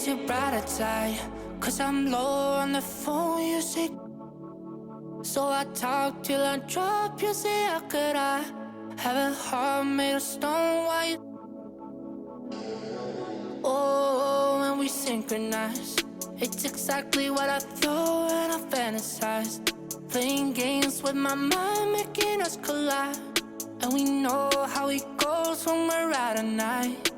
too bright outside, 'cause I'm low on the phone, you say. So I talk till I drop, you say, how could I have a heart made of stone? Why you? Oh, when we synchronize, it's exactly what I thought and I fantasized. Playing games with my mind, making us collide. And we know how it goes when we're out at night.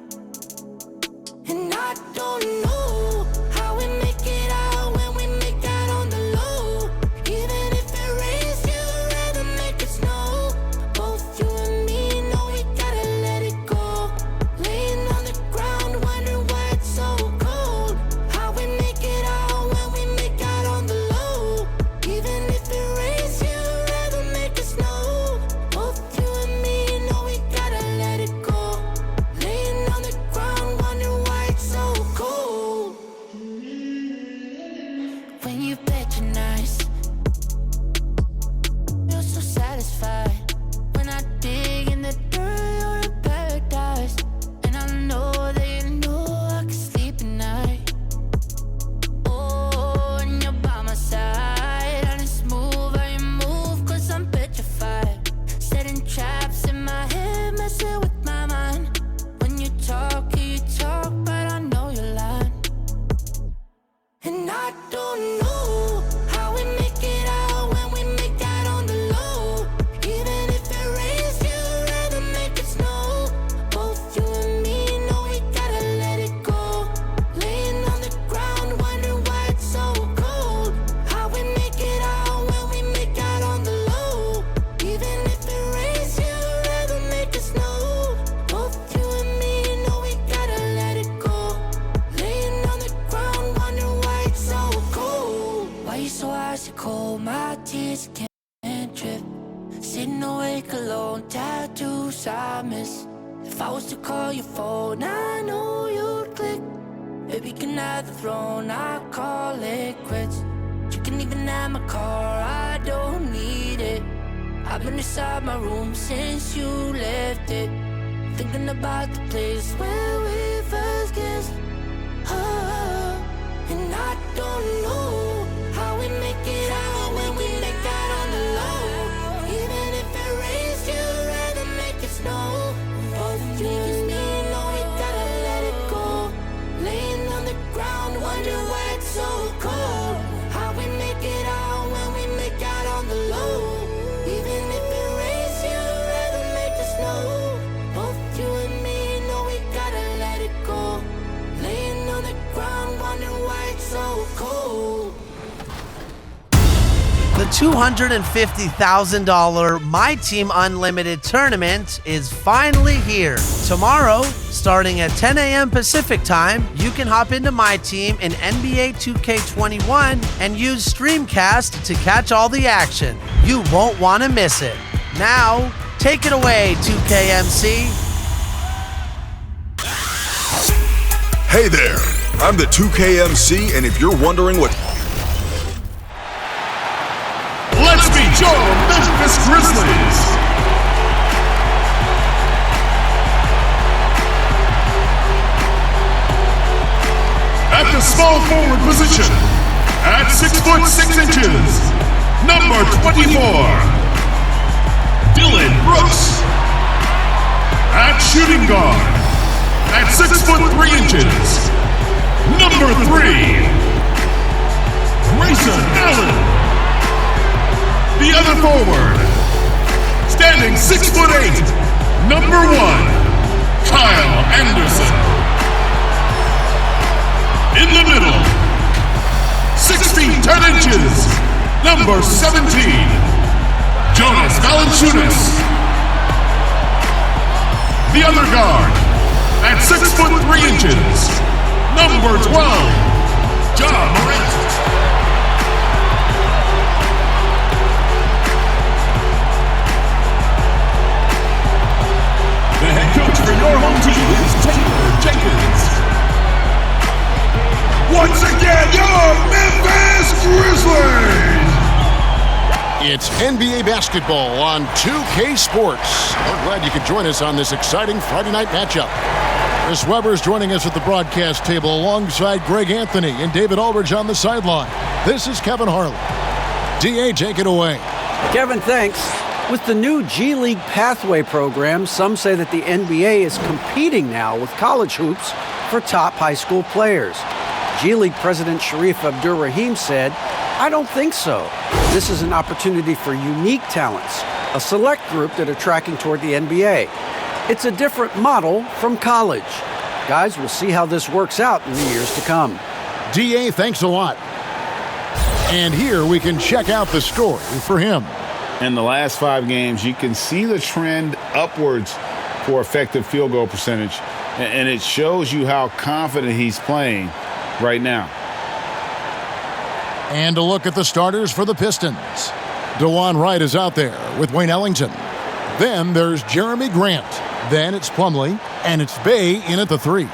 And I don't know how we make it out when we make out on the low. Even if it rains, you'd rather make it snow. Both you and me know we gotta let it go. Laying on the ground, wondering why it's so cold. How we make it out when we make out on the low. Even if it rains, you'd rather make it snow. Both you and me know we gotta let it go. Laying on the ground, wondering why it's so cold. When you patronize, you're so satisfied. When I dig in the dirt, you're in paradise. And I know that you know I can sleep at night. Oh, and you're by my side. And it's smooth how you move, 'cause I'm petrified. Setting traps in my head, messing with my mind. When you talk, but I know you're lying. And I don't know how we make it out when we make out on the low. Even if it rains, you'd rather make it snow. Both you and me know we gotta let it go. Laying on the ground, wondering why it's so cold. How we make it out when we make out on the low. Even if it rains, you'd rather make it snow. Both you and me know we gotta let it go. Laying on the ground, wondering why it's so cold. Why you so icy cold? My tears can't drip. Sitting awake alone, tattoos I miss. If I was to call your phone, I know you'd click. Baby, can have the throne, I call it quits. You can even have my car, I don't need it. I've been inside my room since you left it, thinking about the place where we first kissed. Oh, and I don't know how we make it out when we make out on the low. Even if it rains, you'd rather make it snow. Both you and me know we gotta let it go. Laying on the ground, wondering why it's so cold. How we make it out when we make out on the low. Even if it rains, you'd rather make it snow. Both you and me know we gotta let it go. Laying on the ground, wondering why it's so cold. The $250,000 My Team Unlimited tournament is finally here. Tomorrow, starting at 10 a.m. Pacific time, you can hop into My Team in NBA 2K21 and use Streamcast to catch all the action. You won't want to miss it. Now, take it away, 2KMC. Hey there, I'm the 2KMC, and if you're wondering what... Let's meet your Memphis Grizzlies. At the small forward position, at 6 foot 6 inches, number 24, Dylan Brooks. At shooting guard, at 6 foot 3 inches, number 3, Grayson Allen. The other forward, standing 6 foot 8, number 1, Kyle Anderson. In the middle, 6 feet 10 inches, number 17, Jonas Valanciunas. The other guard, at 6 foot 3 inches, number 12, Morant. The head coach for your home team is Taylor Jenkins. Once again, your Memphis Grizzlies! It's NBA basketball on 2K Sports. We're glad you could join us on this exciting Friday night matchup. Chris Webber's joining us at the broadcast table alongside Greg Anthony and David Aldridge on the sideline. This is Kevin Harlan. DA, take it away. Kevin, thanks. With the new G League Pathway program, some say that the NBA is competing now with college hoops for top high school players. G League President Sharif Abdur-Rahim said, "I don't think so. This is an opportunity for unique talents, a select group that are tracking toward the NBA. It's a different model from college. Guys, we'll see how this works out in the years to come." DA, thanks a lot. And here we can check out the story for him. In the last 5 games, you can see the trend upwards for effective field goal percentage, and it shows you how confident he's playing right now. And a look at the starters for the Pistons. Delon Wright is out there with Wayne Ellington. Then there's Jeremy Grant. Then it's Plumlee, and it's Bey in at the 3.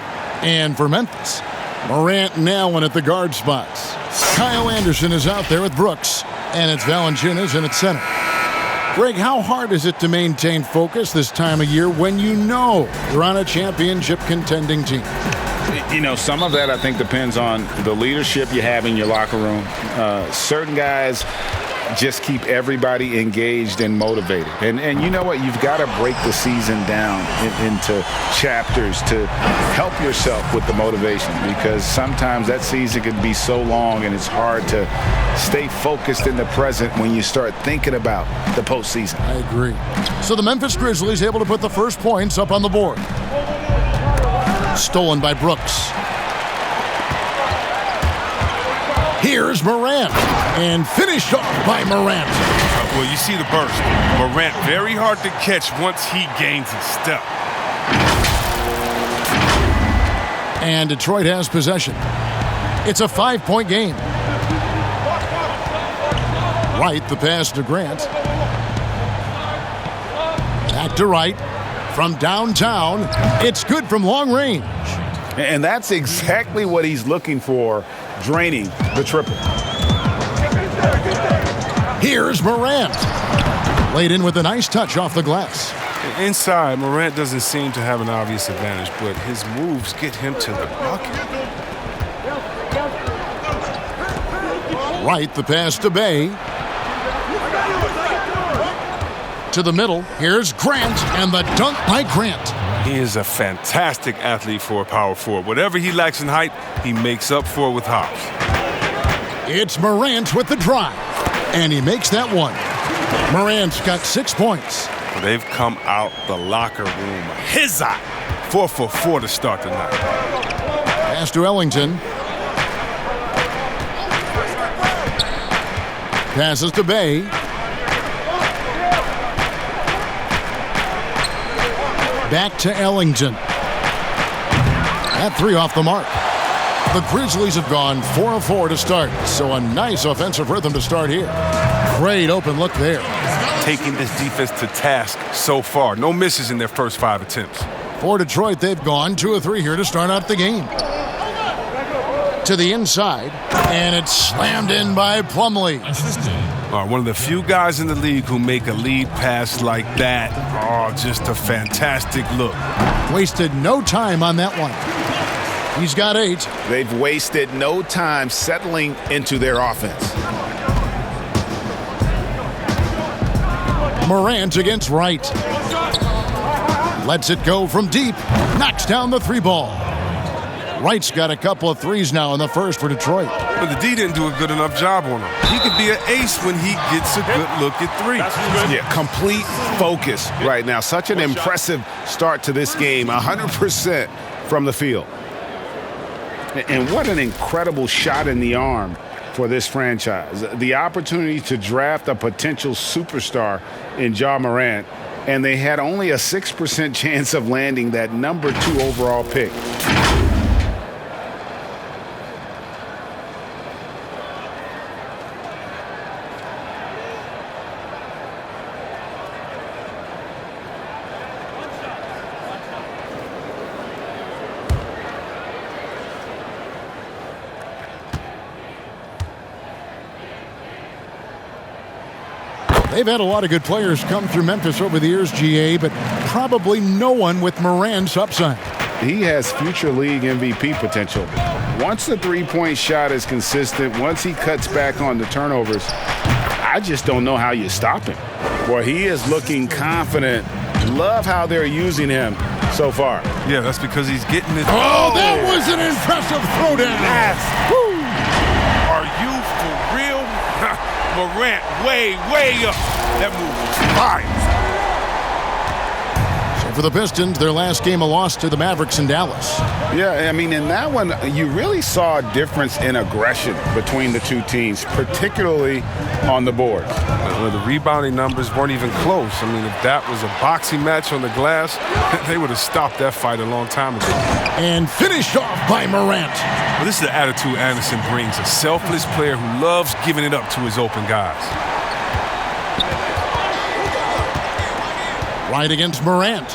And for Memphis, Morant and Allen at the guard spots. Kyle Anderson is out there with Brooks, and it's Valanciunas in at center. Greg, how hard is it to maintain focus this time of year when you know you're on a championship contending team? You know, some of that I think depends on the leadership you have in your locker room. Certain guys just keep everybody engaged and motivated. And you know what? You've got to break the season down into chapters to help yourself with the motivation, because sometimes that season can be so long and it's hard to stay focused in the present when you start thinking about the postseason. I agree. So the Memphis Grizzlies able to put the first points up on the board. Stolen by Brooks. Here's Morant, and finished off by Morant. Well, you see the burst. Morant very hard to catch once he gains his step. And Detroit has possession. It's a 5-point game. Wright, the pass to Grant. Back to Wright. From downtown, it's good from long range. And that's exactly what he's looking for, draining the triple. Here's Morant. Laid in with a nice touch off the glass. Inside, Morant doesn't seem to have an obvious advantage, but his moves get him to the bucket. Wright, the pass to Bey. To the middle, here's Grant, and the dunk by Grant. He is a fantastic athlete for a power forward. Whatever he lacks in height, he makes up for with hops. It's Morant with the drive, and he makes that one. Morant's got 6 points. Well, they've come out the locker room his eye. 4 for 4 to start the night. Pass to Ellington. Passes to Bey. Back to Ellington. That 3 off the mark. The Grizzlies have gone 4 of 4 to start, so a nice offensive rhythm to start here. Great open look there. Taking this defense to task so far. No misses in their first 5 attempts. For Detroit, they've gone 2 of 3 here to start out the game. To the inside, and it's slammed in by Plumlee. One of the few guys in the league who make a lead pass like that. Oh, just a fantastic look. Wasted no time on that one. He's got 8. They've wasted no time settling into their offense. Morant against Wright. Lets it go from deep. Knocks down the 3 ball. Wright's got a couple of 3s now in the first for Detroit. But the D didn't do a good enough job on him. He could be an ace when he gets a good look at 3. Yeah, complete focus right now. Such an impressive start to this game. 100% from the field. And what an incredible shot in the arm for this franchise. The opportunity to draft a potential superstar in Ja Morant, and they had only a 6% chance of landing that number 2 overall pick. They've had a lot of good players come through Memphis over the years, GA, but probably no one with Morant's upside. he has future league MVP potential. Once the three-point shot is consistent, once he cuts back on the turnovers, I just don't know how you stop him. Boy, he is looking confident. Love how they're using him so far. Yeah, that's because he's getting it. Oh, that was an impressive throwdown. Woo. Are you for real? Morant, way up. That move was fire. For the Pistons, their last game a loss to the Mavericks in Dallas. Yeah, I mean, in that one, you really saw a difference in aggression between the two teams, particularly on the board. Well, the rebounding numbers weren't even close. I mean, if that was a boxing match on the glass, they would have stopped that fight a long time ago. And finished off by Morant. Well, this is the attitude Anderson brings, a selfless player who loves giving it up to his open guys. Wright against Morant.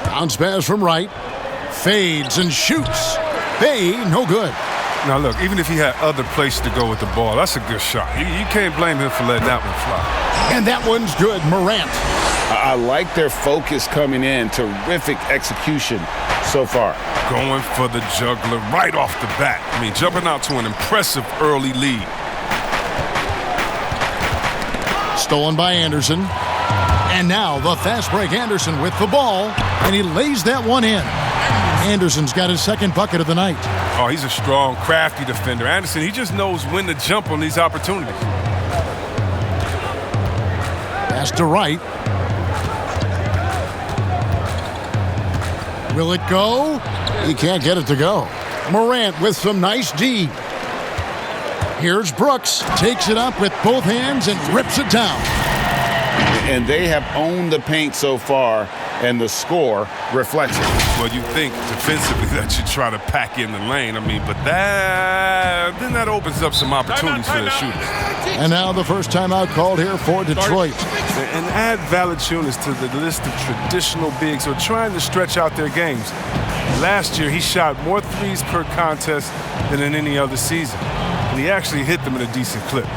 Bounce pass from Wright. Fades and shoots. Bay, no good. Now, look, even if he had other places to go with the ball, that's a good shot. You can't blame him for letting that one fly. And that one's good, Morant. I like their focus coming in. Terrific execution so far. Going for the juggler right off the bat. I mean, jumping out to an impressive early lead. Stolen by Anderson. And now the fast break Anderson with the ball. And he lays that one in. Anderson's got his second bucket of the night. Oh, he's a strong, crafty defender. Anderson, he just knows when to jump on these opportunities. Pass to Wright. Will it go? He can't get it to go. Morant with some nice D. Here's Brooks. Takes it up with both hands and rips it down. And they have owned the paint so far, and the score reflects it. Well, you think defensively that you try to pack in the lane. I mean, but then that opens up some opportunities for the shooters. And now the first timeout called here for Detroit. And add Valanciunas to the list of traditional bigs who are trying to stretch out their games. Last year, he shot more threes per contest than in any other season. And he actually hit them at a decent clip.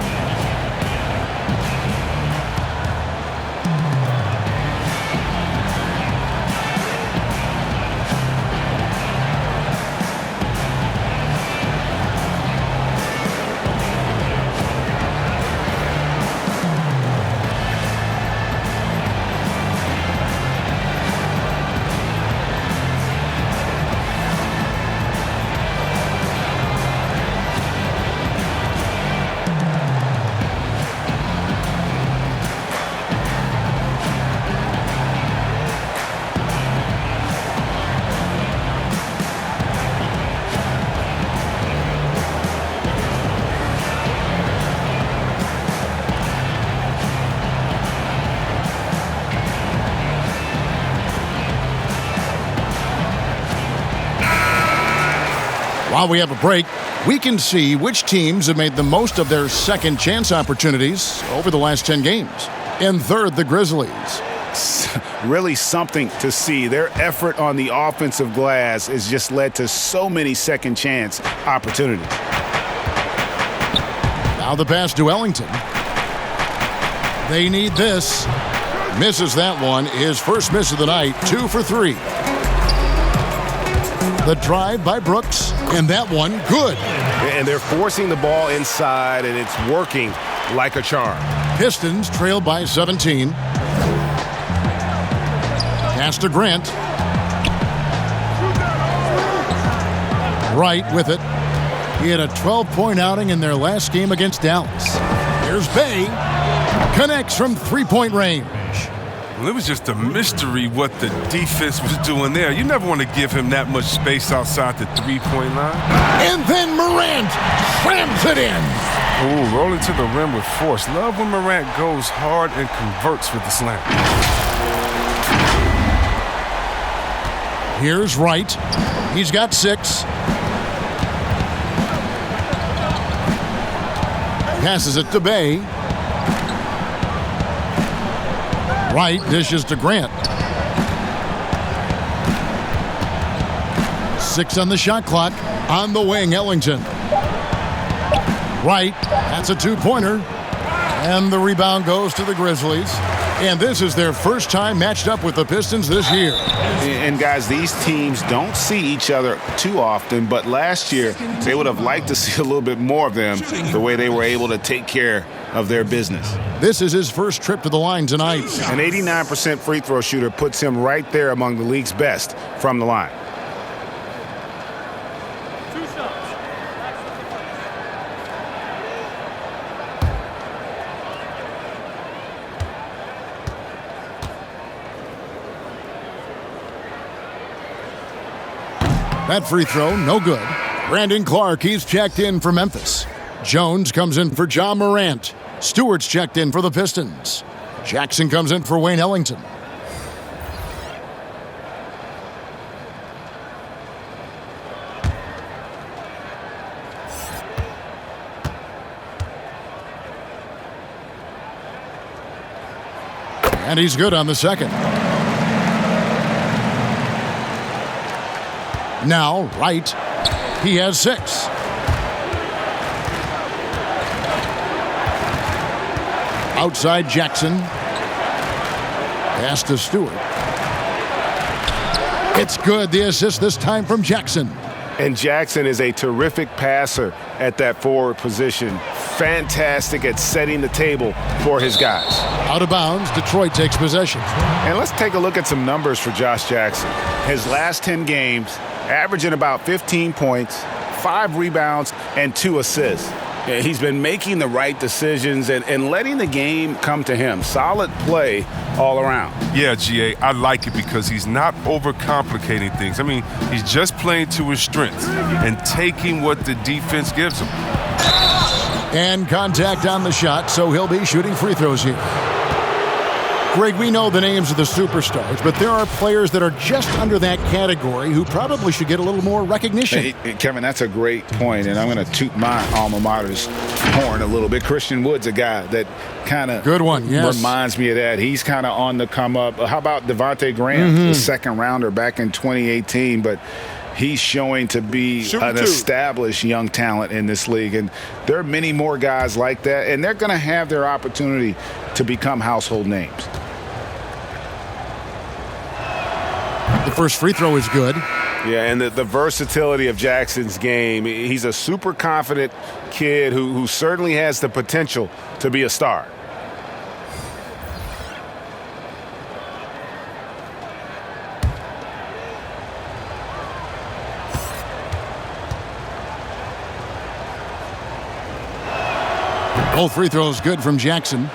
While we have a break, we can see which teams have made the most of their second chance opportunities over the last 10 games. In third, the Grizzlies. Really something to see. Their effort on the offensive glass has just led to so many second chance opportunities. Now the pass to Ellington. They need this. Misses that one. His first miss of the night, 2 for 3. The drive by Brooks, and that one good. And they're forcing the ball inside, and it's working like a charm. Pistons trail by 17. Pass to Grant. Wright with it. He had a 12-point outing in their last game against Dallas. Here's Bay. Connects from three-point range. Well, it was just a mystery what the defense was doing there. You never want to give him that much space outside the three-point line. And then Morant slams it in. Ooh, rolling to the rim with force. Love when Morant goes hard and converts with the slam. Here's Wright. He's got 6. Passes it to Bay. Wright dishes to Grant. 6 on the shot clock. On the wing, Ellington. Wright, that's a 2-pointer. And the rebound goes to the Grizzlies. And this is their first time matched up with the Pistons this year. And guys, these teams don't see each other too often, but last year they would have liked to see a little bit more of them, the way they were able to take care of their business. This is his first trip to the line tonight. An 89% free throw shooter puts him right there among the league's best from the line. That free throw, no good. Brandon Clark, he's checked in for Memphis. Jones comes in for Ja Morant. Stewart's checked in for the Pistons. Jackson comes in for Wayne Ellington. And he's good on the second. Now, Wright. He has 6. Outside Jackson. Pass to Stewart. It's good. The assist this time from Jackson. And Jackson is a terrific passer at that forward position. Fantastic at setting the table for his guys. Out of bounds, Detroit takes possession. And let's take a look at some numbers for Josh Jackson. His last 10 games, averaging about 15 points, 5 rebounds, and 2 assists. He's been making the right decisions and letting the game come to him. Solid play all around. Yeah, GA, I like it because he's not overcomplicating things. I mean, he's just playing to his strengths and taking what the defense gives him. And contact on the shot, so he'll be shooting free throws here. Greg, we know the names of the superstars, but there are players that are just under that category who probably should get a little more recognition. Hey, Kevin, that's a great point, and I'm going to toot my alma mater's horn a little bit. Christian Wood's a guy that kind of reminds me of that. He's kind of on the come up. How about Devontae Graham, the second rounder back in 2018, but he's showing to be an established young talent in this league, and there are many more guys like that, and they're going to have their opportunity to become household names. The first free throw is good. Yeah, and the versatility of Jackson's game. He's a super confident kid who certainly has the potential to be a star. Both free throws good from Jackson.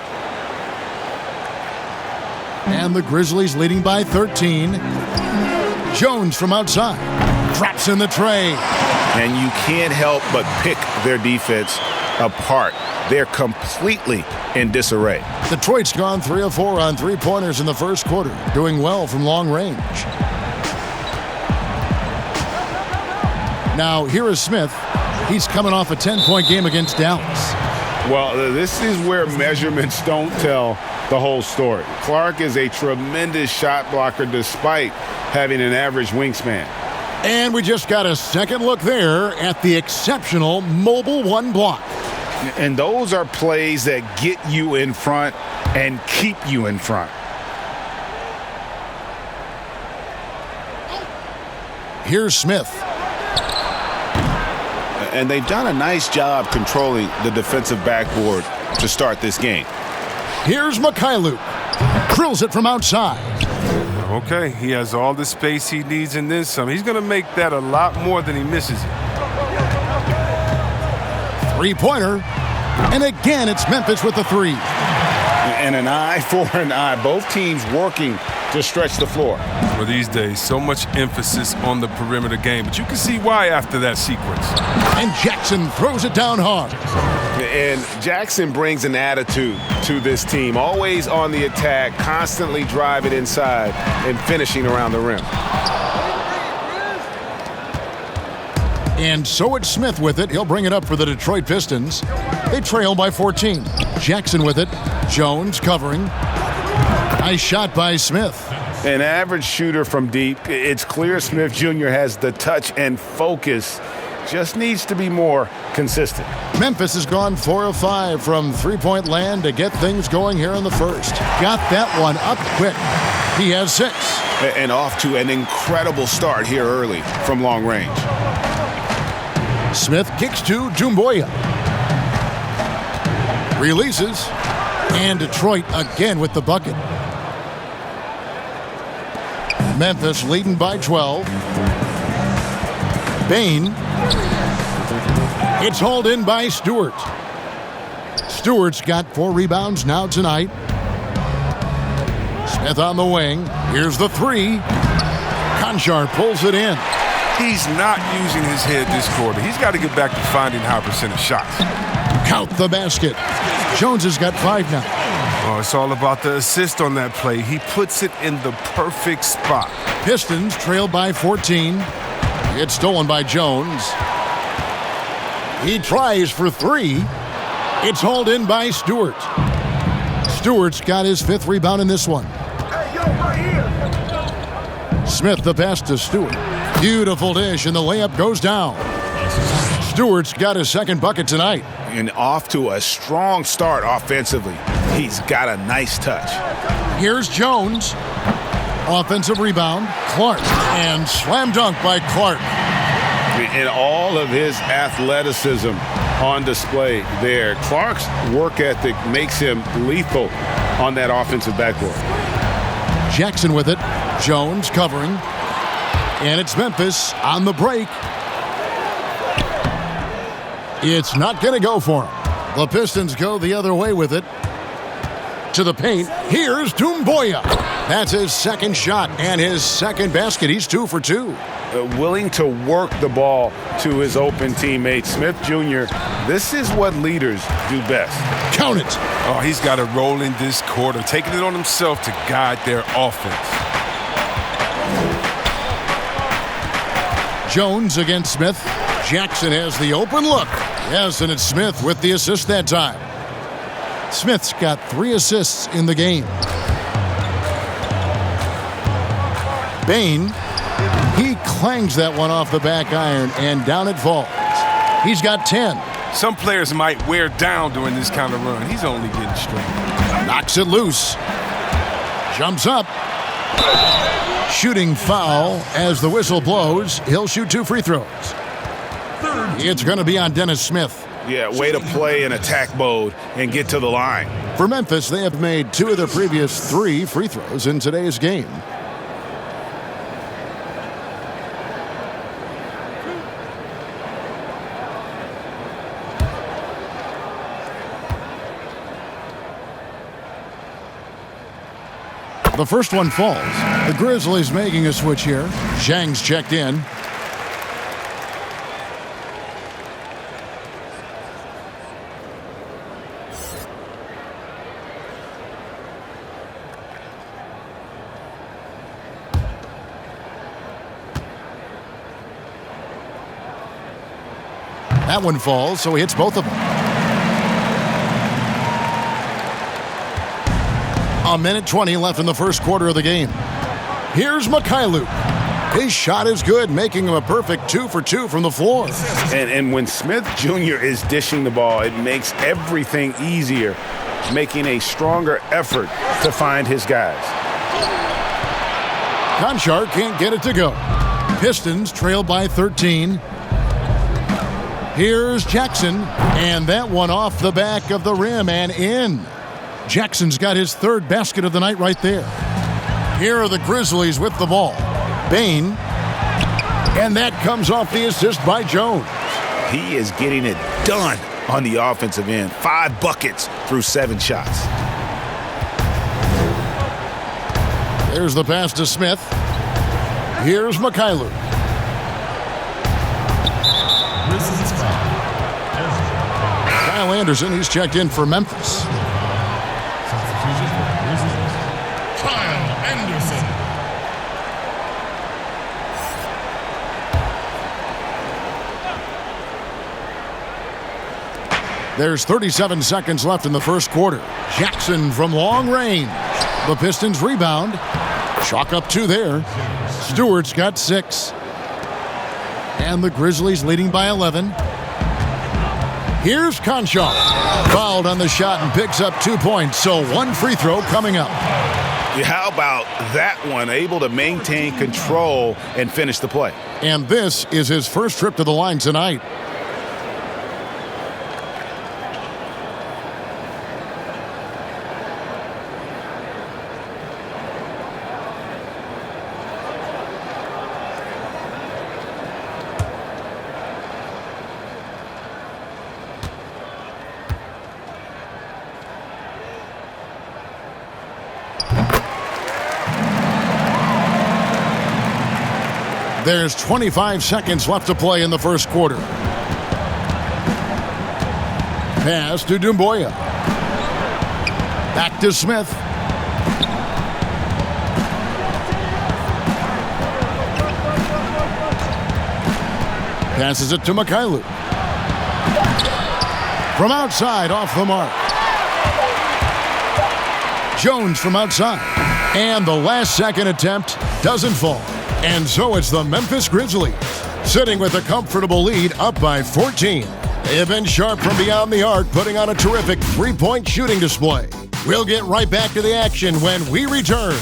And the Grizzlies leading by 13. Jones from outside. Drops in the tray. And you can't help but pick their defense apart. They're completely in disarray. Detroit's gone 3 of 4 on three-pointers in the first quarter, doing well from long range. Now, here is Smith. He's coming off a 10-point game against Dallas. Well, this is where measurements don't tell the whole story. Clark is a tremendous shot blocker despite having an average wingspan. And we just got a second look there at the exceptional mobile one block. And those are plays that get you in front and keep you in front. Here's Smith. And they've done a nice job controlling the defensive backboard to start this game. Here's Mikhailuk. Drills it from outside. Okay, he has all the space he needs and then some. He's going to make that a lot more than he misses it. Three-pointer. And again, it's Memphis with the 3. And an eye for an eye. Both teams working to stretch the floor. For these days, so much emphasis on the perimeter game, but you can see why after that sequence. And Jackson throws it down hard. And Jackson brings an attitude to this team. Always on the attack, constantly driving inside and finishing around the rim. And so it's Smith with it. He'll bring it up for the Detroit Pistons. They trail by 14. Jackson with it. Jones covering. Nice shot by Smith. An average shooter from deep. It's clear Smith Jr. has the touch and focus Just needs to be more consistent. Memphis has gone 4 of 5 from three-point land to get things going here in the first. Got that one up quick. He has 6. And off to an incredible start here early from long range. Smith kicks to Doumbouya. Releases. And Detroit again with the bucket. Memphis leading by 12. Bane. It's hauled in by Stewart. Stewart's got 4 rebounds now tonight. Smith on the wing. Here's the 3. Conchar pulls it in. He's not using his head this quarter. He's got to get back to finding high percentage shots. Count the basket. Jones has got 5 now. Oh, it's all about the assist on that play. He puts it in the perfect spot. Pistons trail by 14. It's stolen by Jones. He tries for 3. It's hauled in by Stewart. Stewart's got his 5th rebound in this one. Smith the pass to Stewart. Beautiful dish, and the layup goes down. Stewart's got his 2nd bucket tonight. And off to a strong start offensively. He's got a nice touch. Here's Jones. Offensive rebound. Clark. And slam dunk by Clark. And all of his athleticism on display there. Clark's work ethic makes him lethal on that offensive backboard. Jackson with it. Jones covering. And it's Memphis on the break. It's not going to go for him. The Pistons go the other way with it. To the paint. Here's Doumbouya. That's his 2nd shot and his 2nd basket. He's 2 for 2. Willing to work the ball to his open teammate. Smith Jr., this is what leaders do best. Count it. Oh, he's got to roll in this quarter, taking it on himself to guide their offense. Jones against Smith. Jackson has the open look. Yes, and it's Smith with the assist that time. Smith's got 3 assists in the game. Bane, he clangs that one off the back iron, and down it falls. He's got 10. Some players might wear down during this kind of run. He's only getting strong. Knocks it loose. Jumps up. Shooting foul as the whistle blows. He'll shoot 2 free throws. It's going to be on Dennis Smith. Yeah, way to play in attack mode and get to the line. For Memphis, they have made 2 of their previous 3 free throws in today's game. The first one falls. The Grizzlies making a switch here. Zhang's checked in. That one falls, so he hits both of them. A minute 20 left in the first quarter of the game. Here's Mikhailuk. His shot is good, making him a perfect 2 for 2 from the floor. And when Smith Jr. is dishing the ball, it makes everything easier, making a stronger effort to find his guys. Conchar can't get it to go. Pistons trail by 13. Here's Jackson, and that one off the back of the rim and in. Jackson's got his 3rd basket of the night right there. Here are the Grizzlies with the ball. Bane, and that comes off the assist by Jones. He is getting it done on the offensive end. 5 buckets through 7 shots. There's the pass to Smith. Here's Mikhailuk. Kyle Anderson, he's checked in for Memphis. Kyle Anderson. There's 37 seconds left in the first quarter. Jackson from long range. The Pistons rebound. Chalk up 2 there. Stewart's got 6. And the Grizzlies leading by 11. Here's Conchal. Fouled on the shot and picks up 2 points, so 1 free throw coming up. Yeah, how about that one? Able to maintain control and finish the play. And this is his first trip to the line tonight. There's 25 seconds left to play in the first quarter. Pass to Doumbouya. Back to Smith. Passes it to Mikhailuk. From outside, off the mark. Jones from outside. And the last second attempt doesn't fall. And so it's the Memphis Grizzlies, sitting with a comfortable lead up by 14. They have been sharp from beyond the arc, putting on a terrific three-point shooting display. We'll get right back to the action when we return.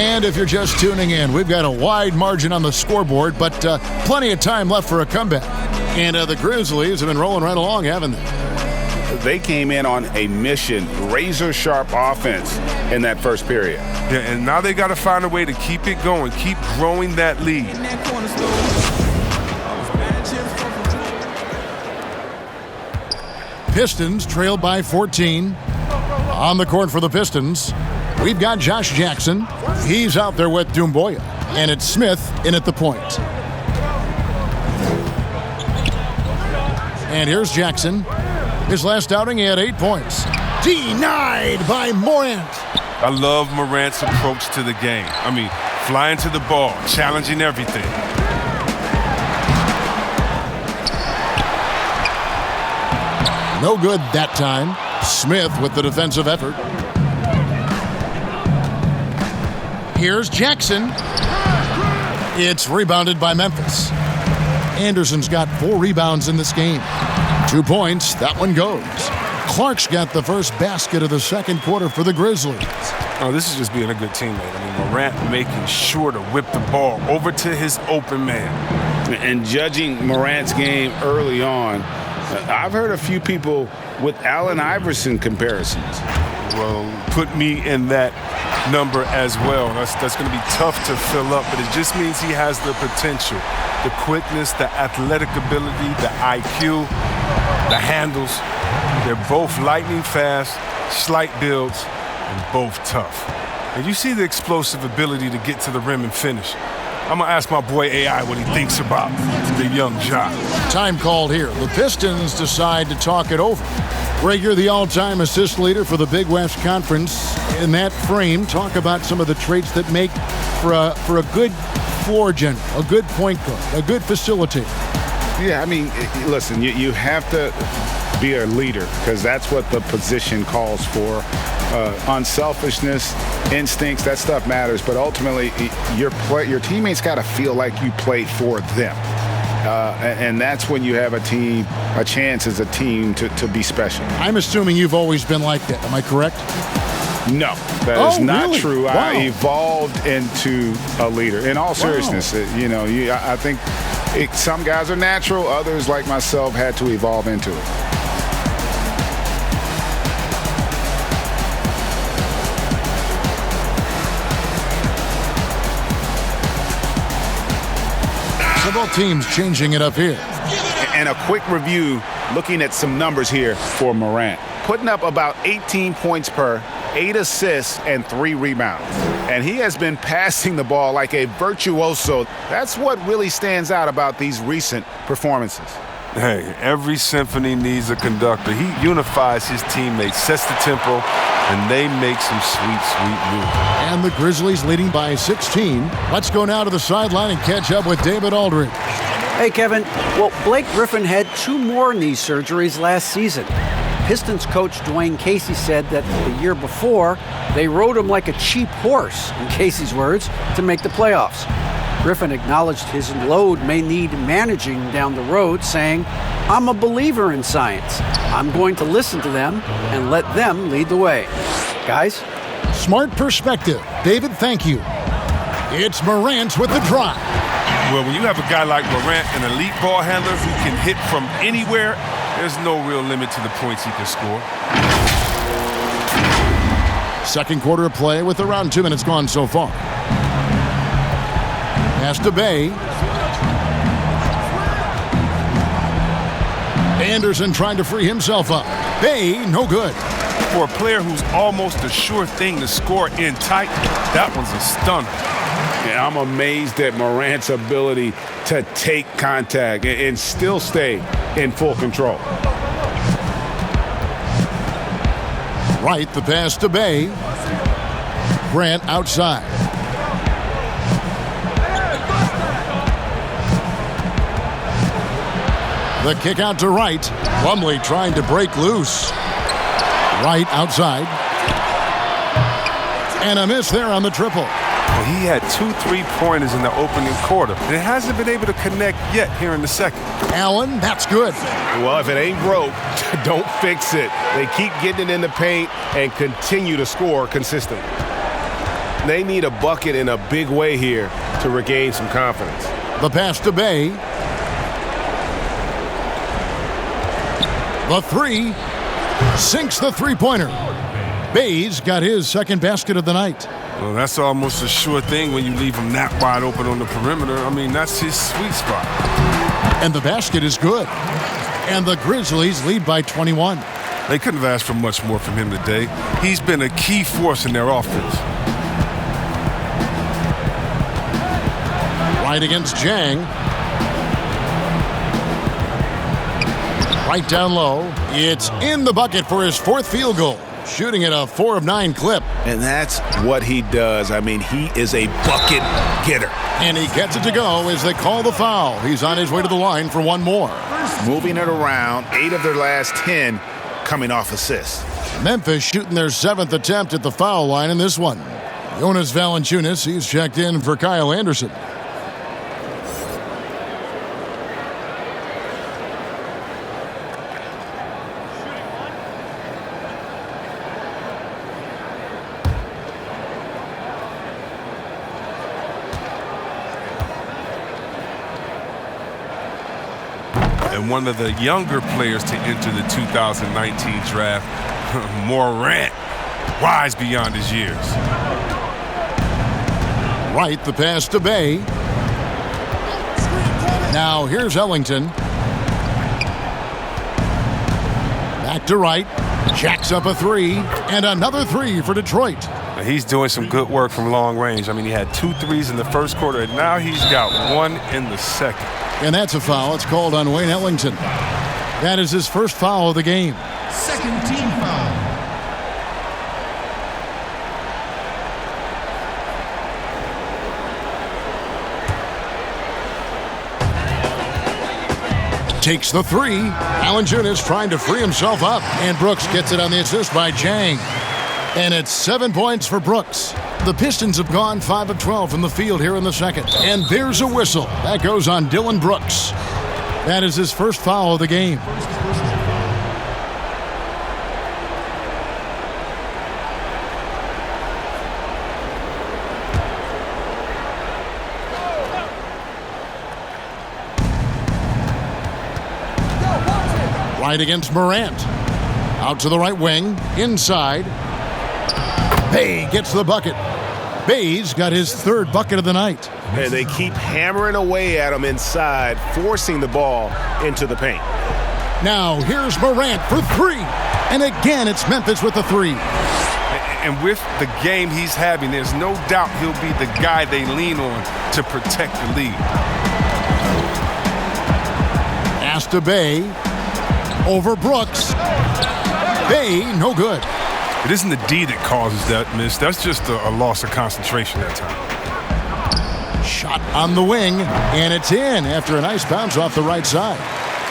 And if you're just tuning in, we've got a wide margin on the scoreboard, but plenty of time left for a comeback. And the Grizzlies have been rolling right along, haven't they? They came in on a mission, razor-sharp offense in that first period. Yeah, and now they got to find a way to keep it going, keep growing that lead. Pistons trailed by 14. On the court for the Pistons, we've got Josh Jackson. He's out there with Doumbouya. And it's Smith in at the point. And here's Jackson. His last outing, he had 8 points. Denied by Morant. I love Morant's approach to the game. I mean, flying to the ball, challenging everything. No good that time. Smith with the defensive effort. Here's Jackson. It's rebounded by Memphis. Anderson's got 4 rebounds in this game. 2 points. That one goes. Clark's got the first basket of the second quarter for the Grizzlies. Oh, this is just being a good teammate. I mean, Morant making sure to whip the ball over to his open man. And judging Morant's game early on, I've heard a few people with Allen Iverson comparisons. Well, put me in that number as well. That's going to be tough to fill up, but it just means he has the potential, the quickness, the athletic ability, the IQ, the handles. They're both lightning fast, slight builds, and both tough. And you see the explosive ability to get to the rim and finish. I'm going to ask my boy AI what he thinks about the young Ja. Time called here. The Pistons decide to talk it over. Greg, you're the all-time assist leader for the Big West Conference. In that frame, talk about some of the traits that make for a good floor general, a good point guard, a good facilitator. Yeah, I mean, listen, you have to be a leader because that's what the position calls for. Unselfishness, instincts, that stuff matters, but ultimately your teammates got to feel like you play for them. And that's when you have a chance as a team to be special. I'm assuming you've always been like that. Am I correct? No, that is not really? true. Wow. I evolved into a leader. In all seriousness, I think some guys are natural. Others, like myself, had to evolve into it. Both teams changing it up here. And a quick review looking at some numbers here for Morant. Putting up about 18 points per, 8 assists, and 3 rebounds. And he has been passing the ball like a virtuoso. That's what really stands out about these recent performances. Hey, every symphony needs a conductor. He unifies his teammates, sets the tempo, and they make some sweet, sweet moves. And the Grizzlies leading by 16. Let's go now to the sideline and catch up with David Aldridge. Hey, Kevin. Well, Blake Griffin had 2 more knee surgeries last season. Pistons coach Dwayne Casey said that the year before, they rode him like a cheap horse, in Casey's words, to make the playoffs. Griffin acknowledged his load may need managing down the road, saying, "I'm a believer in science. I'm going to listen to them and let them lead the way." Guys? Smart perspective. David, thank you. It's Morant with the drive. Well, when you have a guy like Morant, an elite ball handler who can hit from anywhere, there's no real limit to the points he can score. Second quarter of play with around 2 minutes gone so far. Pass to Bay. Anderson trying to free himself up. Bay, no good. For a player who's almost a sure thing to score in tight, that one's a stunner. Yeah, I'm amazed at Morant's ability to take contact and still stay in full control. Wright, the pass to Bay. Grant outside. The kick out to Wright. Plumlee trying to break loose. Wright outside. And a miss there on the triple. Well, he had 2 3-pointers in the opening quarter, and it hasn't been able to connect yet here in the second. Allen, that's good. Well, if it ain't broke, don't fix it. They keep getting it in the paint and continue to score consistently. They need a bucket in a big way here to regain some confidence. The pass to Bay. The 3 sinks the 3-pointer. Bay's got his second basket of the night. Well, that's almost a sure thing when you leave him that wide open on the perimeter. I mean, that's his sweet spot. And the basket is good. And the Grizzlies lead by 21. They couldn't have asked for much more from him today. He's been a key force in their offense. Right against Jang. Right down low. It's in the bucket for his 4th field goal. Shooting at a 4 of 9 clip. And that's what he does. I mean, he is a bucket getter. And he gets it to go as they call the foul. He's on his way to the line for 1 more. Moving it around, 8 of their last 10 coming off assists. Memphis shooting their 7th attempt at the foul line in this one. Jonas Valanciunas, he's checked in for Kyle Anderson. And one of the younger players to enter the 2019 draft, Morant, wise beyond his years. Wright, the pass to Bay. Now here's Ellington. Back to Wright. Jacks up a 3. And another 3 for Detroit. He's doing some good work from long range. I mean, he had 2 threes in the first quarter, and now he's got 1 in the second. And that's a foul. It's called on Wayne Ellington. That is his first foul of the game. Second team foul. Takes the 3. Valanciunas trying to free himself up. And Brooks gets it on the assist by Jang. And it's 7 points for Brooks. The Pistons have gone 5 of 12 from the field here in the second. And there's a whistle. That goes on Dylan Brooks. That is his first foul of the game. Right against Morant. Out to the right wing. Inside. Bay gets the bucket. Bay's got his 3rd bucket of the night. And they keep hammering away at him inside, forcing the ball into the paint. Now here's Morant for 3. And again, it's Memphis with the 3. And with the game he's having, there's no doubt he'll be the guy they lean on to protect the lead. Pass to Bay. Over Brooks. Bay, no good. It isn't the D that causes that miss. That's just a loss of concentration that time. Shot on the wing, and it's in after a nice bounce off the right side.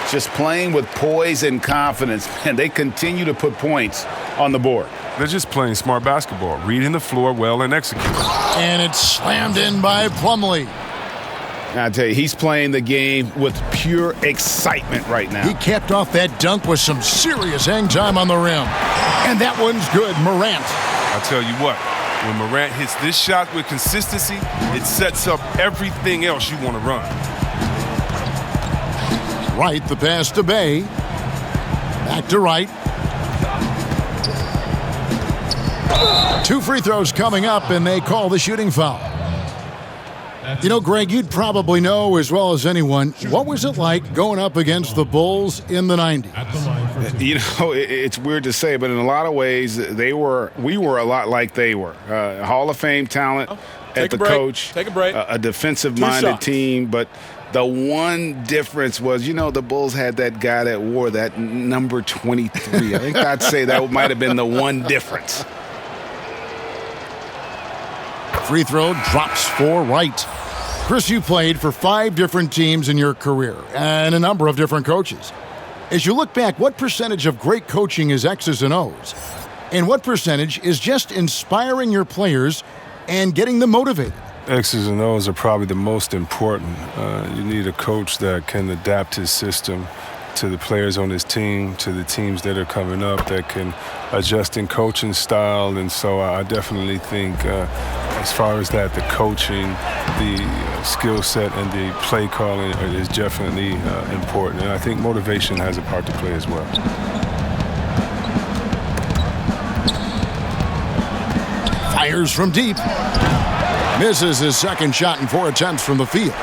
Just playing with poise and confidence, and they continue to put points on the board. They're just playing smart basketball, reading the floor well and executing. And it's slammed in by Plumlee. I tell you, he's playing the game with pure excitement right now. He capped off that dunk with some serious hang time on the rim. And that one's good, Morant. I'll tell you what, when Morant hits this shot with consistency, it sets up everything else you want to run. Wright, the pass to Bay. Back to Wright. 2 free throws coming up, and they call the shooting foul. You know, Greg, you'd probably know as well as anyone, what was it like going up against the Bulls in the 90s? You know, it's weird to say, but in a lot of ways, we were a lot like they were. Hall of Fame talent at the coach. Take a break. A defensive-minded team, but the one difference was, you know, the Bulls had that guy that wore that number 23. I think I'd say that might have been the one difference. Free throw drops for Wright. Chris, you played for 5 different teams in your career and a number of different coaches. As you look back, what percentage of great coaching is X's and O's? And what percentage is just inspiring your players and getting them motivated? X's and O's are probably the most important. You need a coach that can adapt his system to the players on his team, to the teams that are coming up, that can adjust in coaching style. And so I definitely think as far as that, the coaching, the skill set, and the play calling is definitely important. And I think motivation has a part to play as well. Fires from deep. Misses his second shot in 4 attempts from the field.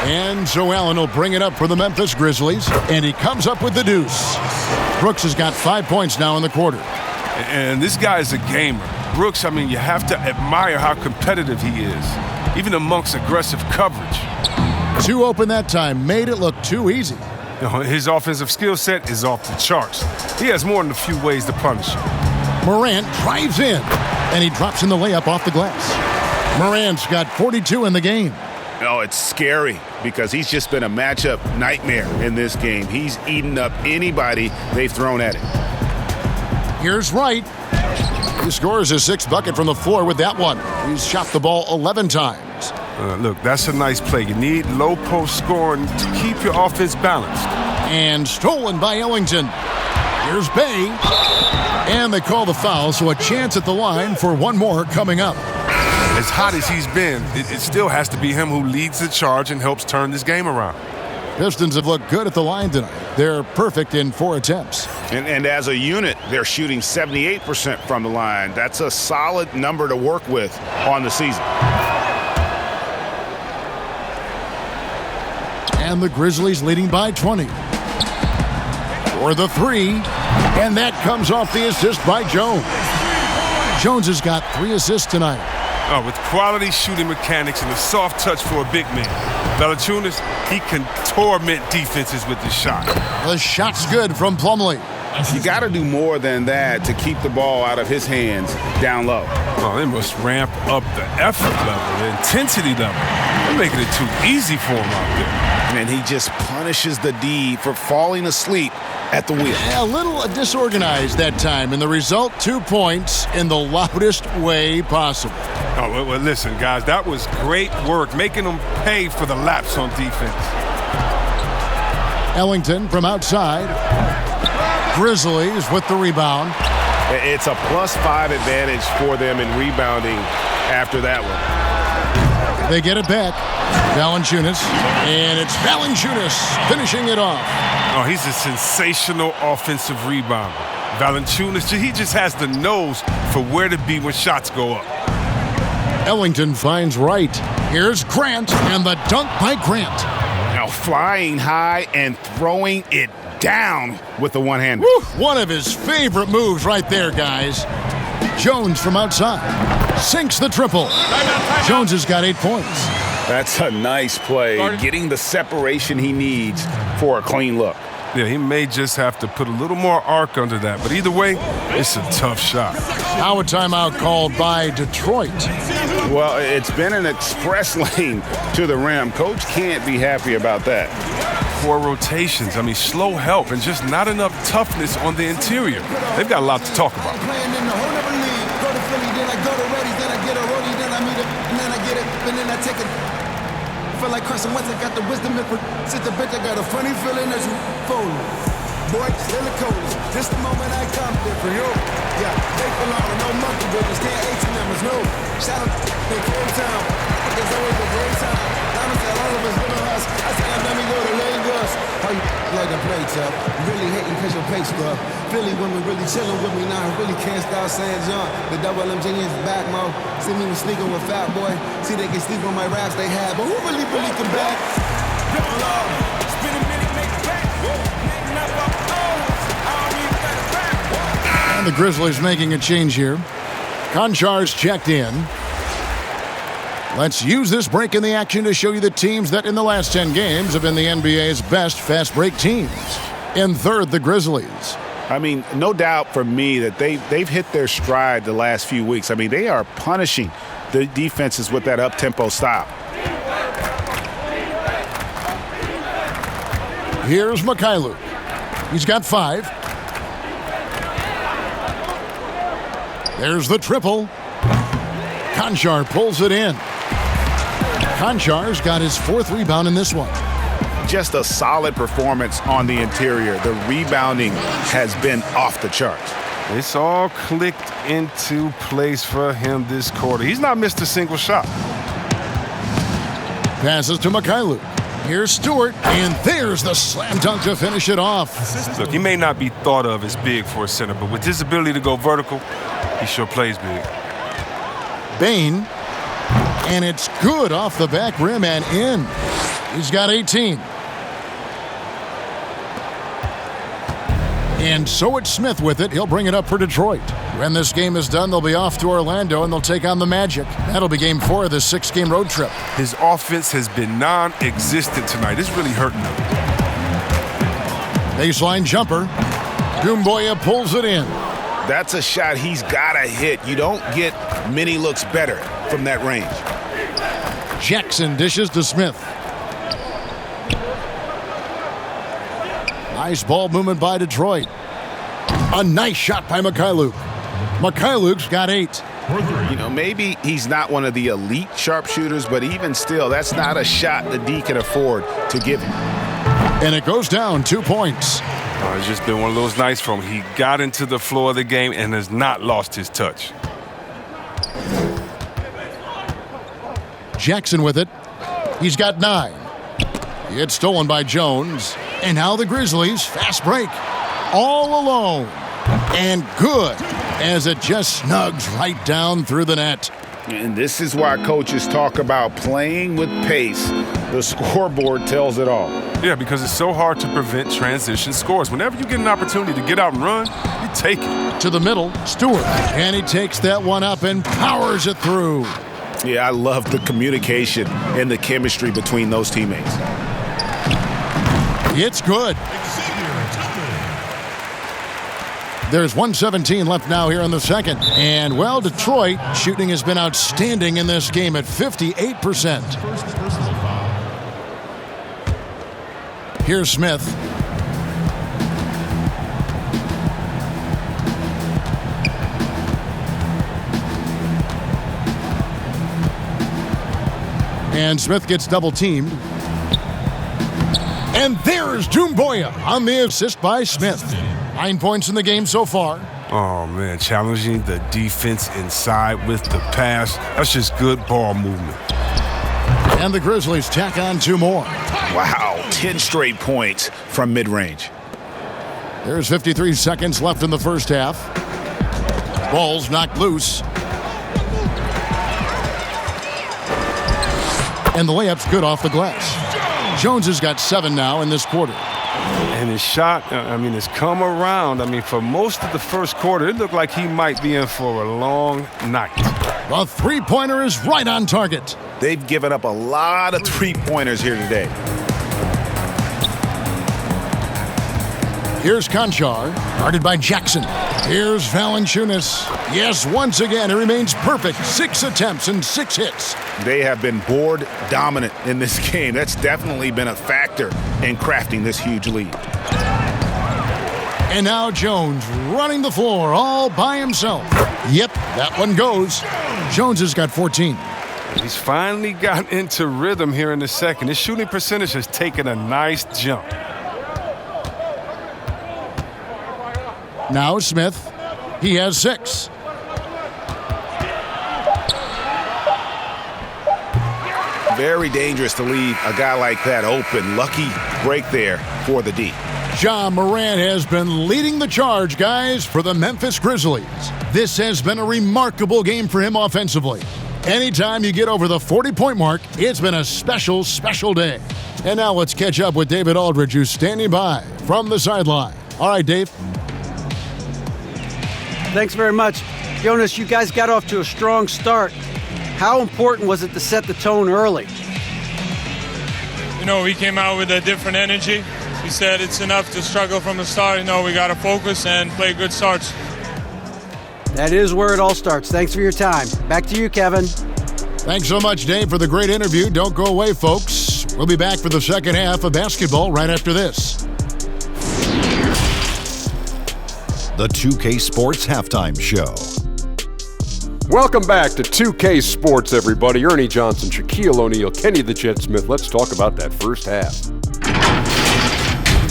And so Allen will bring it up for the Memphis Grizzlies, and he comes up with the deuce. Brooks has got 5 points now in the quarter. And this guy is a gamer. Brooks, I mean, you have to admire how competitive he is, even amongst aggressive coverage. 2 open that time, made it look too easy. You know, his offensive skill set is off the charts. He has more than a few ways to punish you. Morant drives in, and he drops in the layup off the glass. Morant's got 42 in the game. Oh, it's scary because he's just been a matchup nightmare in this game. He's eaten up anybody they've thrown at him. Here's Wright. He scores his 6th bucket from the floor with that one. He's shot the ball 11 times. Look, that's a nice play. You need low post scoring to keep your offense balanced. And stolen by Ellington. Here's Bay. And they call the foul, so a chance at the line for one more coming up. As hot as he's been, it still has to be him who leads the charge and helps turn this game around. Pistons have looked good at the line tonight. They're perfect in 4 attempts. And as a unit, they're shooting 78% from the line. That's a solid number to work with on the season. And the Grizzlies leading by 20. For the 3. And that comes off the assist by Jones. Jones has got 3 assists tonight. With quality shooting mechanics and a soft touch for a big man. Valanciunas, he can torment defenses with the shot. The shot's good from Plumlee. You got to do more than that to keep the ball out of his hands down low. Oh, they must ramp up the effort level, the intensity level. They're making it too easy for him out there. And he just punishes the D for falling asleep at the wheel. Yeah, a little disorganized that time, and the result, 2 points in the loudest way possible. Oh, well, listen, guys, that was great work, making them pay for the laps on defense. Ellington from outside. Grizzlies with the rebound. It's a +5 advantage for them in rebounding after that one. They get it back. Valanciunas, and it's Valanciunas finishing it off. Oh, he's a sensational offensive rebounder. Valanciunas, he just has the nose for where to be when shots go up. Ellington finds Wright. Here's Grant, and the dunk by Grant. Now flying high and throwing it down with the one-hander. One of his favorite moves right there, guys. Jones from outside sinks the triple. Jones has got 8 points. That's a nice play, getting the separation he needs for a clean look. Yeah, he may just have to put a little more arc under that. But either way, it's a tough shot. Now a timeout called by Detroit. Well, it's been an express lane to the rim. Coach can't be happy about that. Poor rotations. I mean, slow help and just not enough toughness on the interior. They've got a lot to talk about. Feel like Carson Wentz, I got the wisdom and sit the bench. I got a funny feeling as you fold. Boy, still the coldest. This the moment I come there for you. Yeah, they belong no monkey business. Can't 18 numbers, no. Shout out to Cape Town. It's always a great time. Diamonds that all of us live in us. I say, let me go to Lagos. How you like to play tough? Really hating cause your pay stuff. Philly women really chilling with me now. I really can't stop saying John. The double M genius back, mo. See me sneaking with Fat Boy. See they can sleep on my raps they had. But who really can back? Spin a minute, make it back. And the Grizzlies making a change here. Konchar's checked in. Let's use this break in the action to show you the teams that in the last 10 games have been the NBA's best fast break teams. In third, the Grizzlies. I mean, no doubt for me that they've hit their stride the last few weeks. I mean, they are punishing the defenses with that up-tempo style. Here's Mikhailuk. He's got 5. There's the triple. Konchar pulls it in. Konchar's got his 4th rebound in this one. Just a solid performance on the interior. The rebounding has been off the charts. It's all clicked into place for him this quarter. He's not missed a single shot. Passes to Mikhailuk. Here's Stewart, and there's the slam dunk to finish it off. Look, he may not be thought of as big for a center, but with his ability to go vertical, he sure plays big. Bain, and it's good off the back rim and in. He's got 18. And so it's Smith with it. He'll bring it up for Detroit. When this game is done, they'll be off to Orlando, and they'll take on the Magic. That'll be game 4 of this 6-game road trip. His offense has been non-existent tonight. It's really hurting him. Baseline jumper. Doumbouya pulls it in. That's a shot he's got to hit. You don't get many looks better from that range. Jackson dishes to Smith. Nice ball movement by Detroit. A nice shot by Mikhailuk. Mikhailuk's got 8. You know, maybe he's not one of the elite sharpshooters, but even still, that's not a shot the D can afford to give him. And it goes down 2 points. It's just been one of those nights from he got into the floor of the game and has not lost his touch. Jackson with it. He's got 9. It's stolen by Jones. And now the Grizzlies, fast break. All alone. And good, as it just snugs right down through the net. And this is why coaches talk about playing with pace. The scoreboard tells it all. Yeah, because it's so hard to prevent transition scores. Whenever you get an opportunity to get out and run, you take it. To the middle, Stewart. And he takes that one up and powers it through. Yeah, I love the communication and the chemistry between those teammates. It's good. There's 1:17 left now here in the second. And, well, Detroit shooting has been outstanding in this game at 58%. Here's Smith. And Smith gets double-teamed. And there's Doumbouya on the assist by Smith. 9 points in the game so far. Oh, man, challenging the defense inside with the pass. That's just good ball movement. And the Grizzlies tack on 2 more. Wow, 10 straight points from mid-range. There's 53 seconds left in the first half. Ball's knocked loose. And the layup's good off the glass. Jones has got 7 now in this quarter. And his shot, has come around. For most of the first quarter, it looked like he might be in for a long night. The three-pointer is right on target. They've given up a lot of three-pointers here today. Here's Conchar, guarded by Jackson. Here's Valanciunas. Yes, once again, it remains perfect. 6 attempts and 6 hits. They have been board dominant in this game. That's definitely been a factor in crafting this huge lead. And now Jones running the floor all by himself. Yep, that one goes. Jones has got 14. He's finally gotten into rhythm here in the second. His shooting percentage has taken a nice jump. Now Smith. He has 6. Very dangerous to leave a guy like that open. Lucky break there for the D. Ja Morant has been leading the charge, guys, for the Memphis Grizzlies. This has been a remarkable game for him offensively. Anytime you get over the 40-point mark, it's been a special, special day. And now let's catch up with David Aldridge, who's standing by from the sideline. All right, Dave. Thanks very much. Jonas, you guys got off to a strong start. How important was it to set the tone early? We came out with a different energy. We said it's enough to struggle from the start. We got to focus and play good starts. That is where it all starts. Thanks for your time. Back to you, Kevin. Thanks so much, Dave, for the great interview. Don't go away, folks. We'll be back for the second half of basketball right after this. The 2K Sports Halftime Show. Welcome back to 2K Sports, everybody. Ernie Johnson, Shaquille O'Neal, Kenny the Jet Smith. Let's talk about that first half.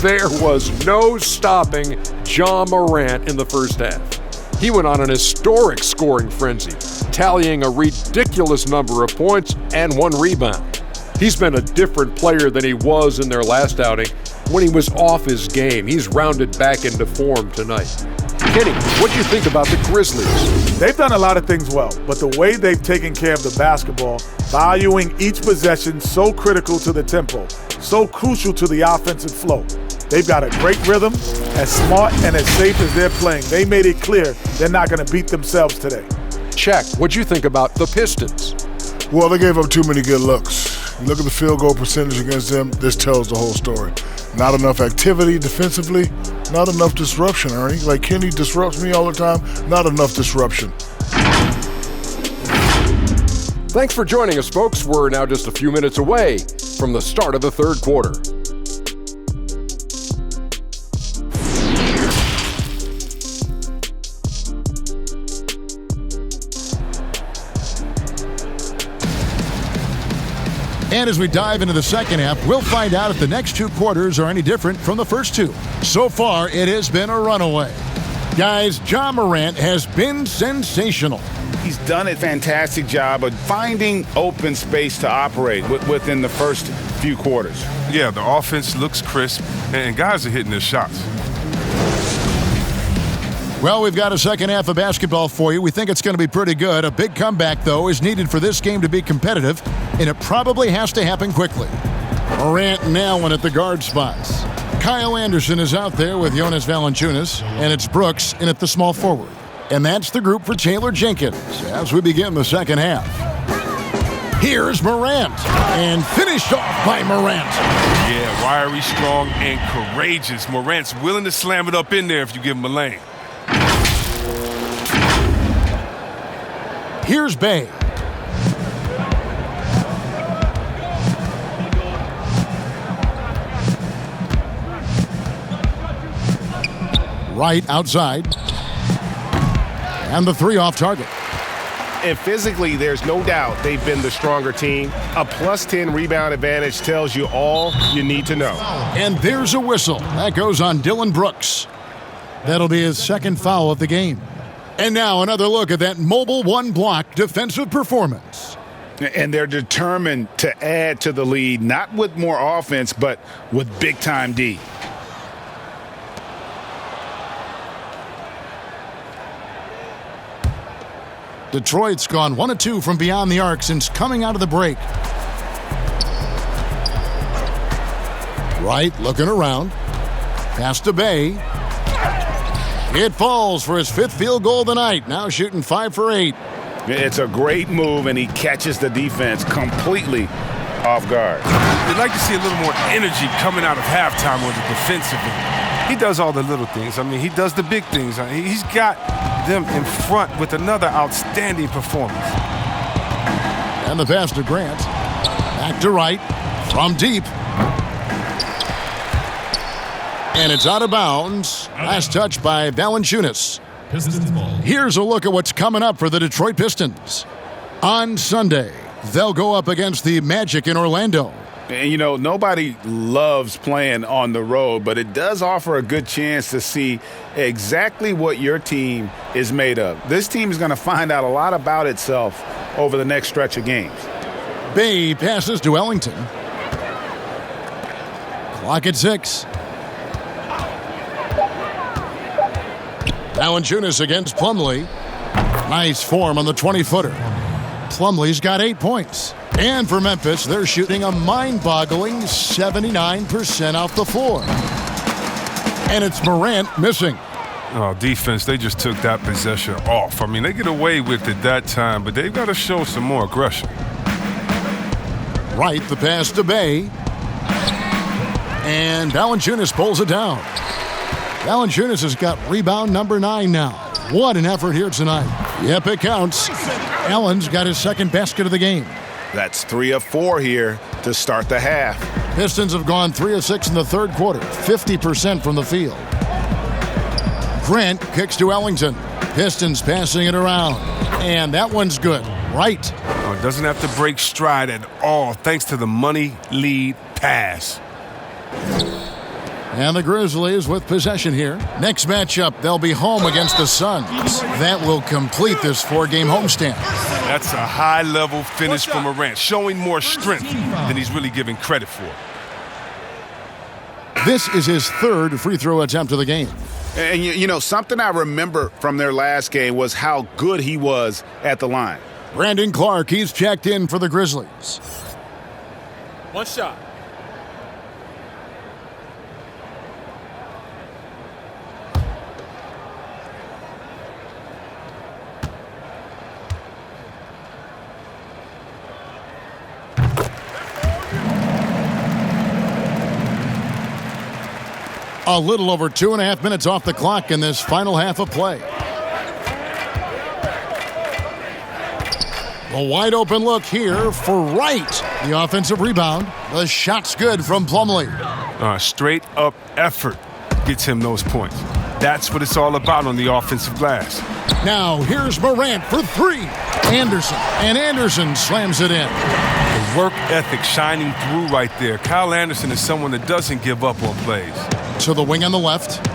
There was no stopping Ja Morant in the first half. He went on an historic scoring frenzy, tallying a ridiculous number of points and 1 rebound. He's been a different player than he was in their last outing when he was off his game. He's rounded back into form tonight. Kenny, what do you think about the Grizzlies? They've done a lot of things well, but the way they've taken care of the basketball, valuing each possession, so critical to the tempo, so crucial to the offensive flow. They've got a great rhythm, as smart and as safe as they're playing. They made it clear they're not going to beat themselves today. Shaq, what do you think about the Pistons? Well, they gave up too many good looks. You look at the field goal percentage against them, this tells the whole story. Not enough activity defensively, not enough disruption, Ernie. Like Kenny disrupts me all the time, not enough disruption. Thanks for joining us, folks. We're now just a few minutes away from the start of the third quarter. And as we dive into the second half, we'll find out if the next 2 quarters are any different from the first 2. So far, it has been a runaway. Guys, Ja Morant has been sensational. He's done a fantastic job of finding open space to operate within the first few quarters. Yeah, the offense looks crisp, and guys are hitting their shots. Well, we've got a second half of basketball for you. We think it's going to be pretty good. A big comeback, though, is needed for this game to be competitive, and it probably has to happen quickly. Morant and Allen at the guard spots. Kyle Anderson is out there with Jonas Valanciunas, and it's Brooks in at the small forward. And that's the group for Taylor Jenkins as we begin the second half. Here's Morant, and finished off by Morant. Yeah, wiry, strong, and courageous. Morant's willing to slam it up in there if you give him a lane. Here's Bay. Wright outside. And the 3 off target. And physically, there's no doubt they've been the stronger team. A +10 rebound advantage tells you all you need to know. And there's a whistle. That goes on Dillon Brooks. That'll be his second foul of the game. And now another look at that mobile 1-block defensive performance. And they're determined to add to the lead, not with more offense, but with big-time D. Detroit's gone 1 of 2 from beyond the arc since coming out of the break. Wright looking around. Pass to Bay. It falls for his 5th field goal of the night. Now shooting 5 for 8. It's a great move, and he catches the defense completely off guard. You'd like to see a little more energy coming out of halftime with the defensive end. He does all the little things. I mean, he does the big things. He's got them in front with another outstanding performance. And the pass to Grant. Back to Wright. From deep. And it's out of bounds. Last touch by Valanciunas. Here's a look at what's coming up for the Detroit Pistons. On Sunday, they'll go up against the Magic in Orlando. And, you know, nobody loves playing on the road, but it does offer a good chance to see exactly what your team is made of. This team is going to find out a lot about itself over the next stretch of games. Bay passes to Ellington. Clock at 6. Valanciunas against Plumlee. Nice form on the 20-footer. Plumlee's got 8 points. And for Memphis, they're shooting a mind-boggling 79% off the floor. And it's Morant missing. Oh, defense, they just took that possession off. I mean, they get away with it that time, but they've got to show some more aggression. Wright, the pass to Bay. And Valanciunas pulls it down. Valanciunas has got rebound number 9 now. What an effort here tonight. Yep, it counts. Allen's got his 2nd basket of the game. That's 3 of 4 here to start the half. Pistons have gone 3 of 6 in the 3rd quarter, 50% from the field. Grant kicks to Ellington. Pistons passing it around. And that one's good. Wright. Oh, doesn't have to break stride at all thanks to the money lead pass. And the Grizzlies with possession here. Next matchup, they'll be home against the Suns. That will complete this 4-game homestand. That's a high-level finish from Morant, showing more strength than he's really given credit for. This is his 3rd free throw attempt of the game. And, you know, something I remember from their last game was how good he was at the line. Brandon Clark, he's checked in for the Grizzlies. One shot. A little over 2.5 minutes off the clock in this final half of play. A wide open look here for Wright. The offensive rebound. The shot's good from Plumlee. Straight up effort gets him those points. That's what it's all about on the offensive glass. Now here's Morant for 3. Anderson slams it in. The work ethic shining through right there. Kyle Anderson is someone that doesn't give up on plays. To the wing on the left.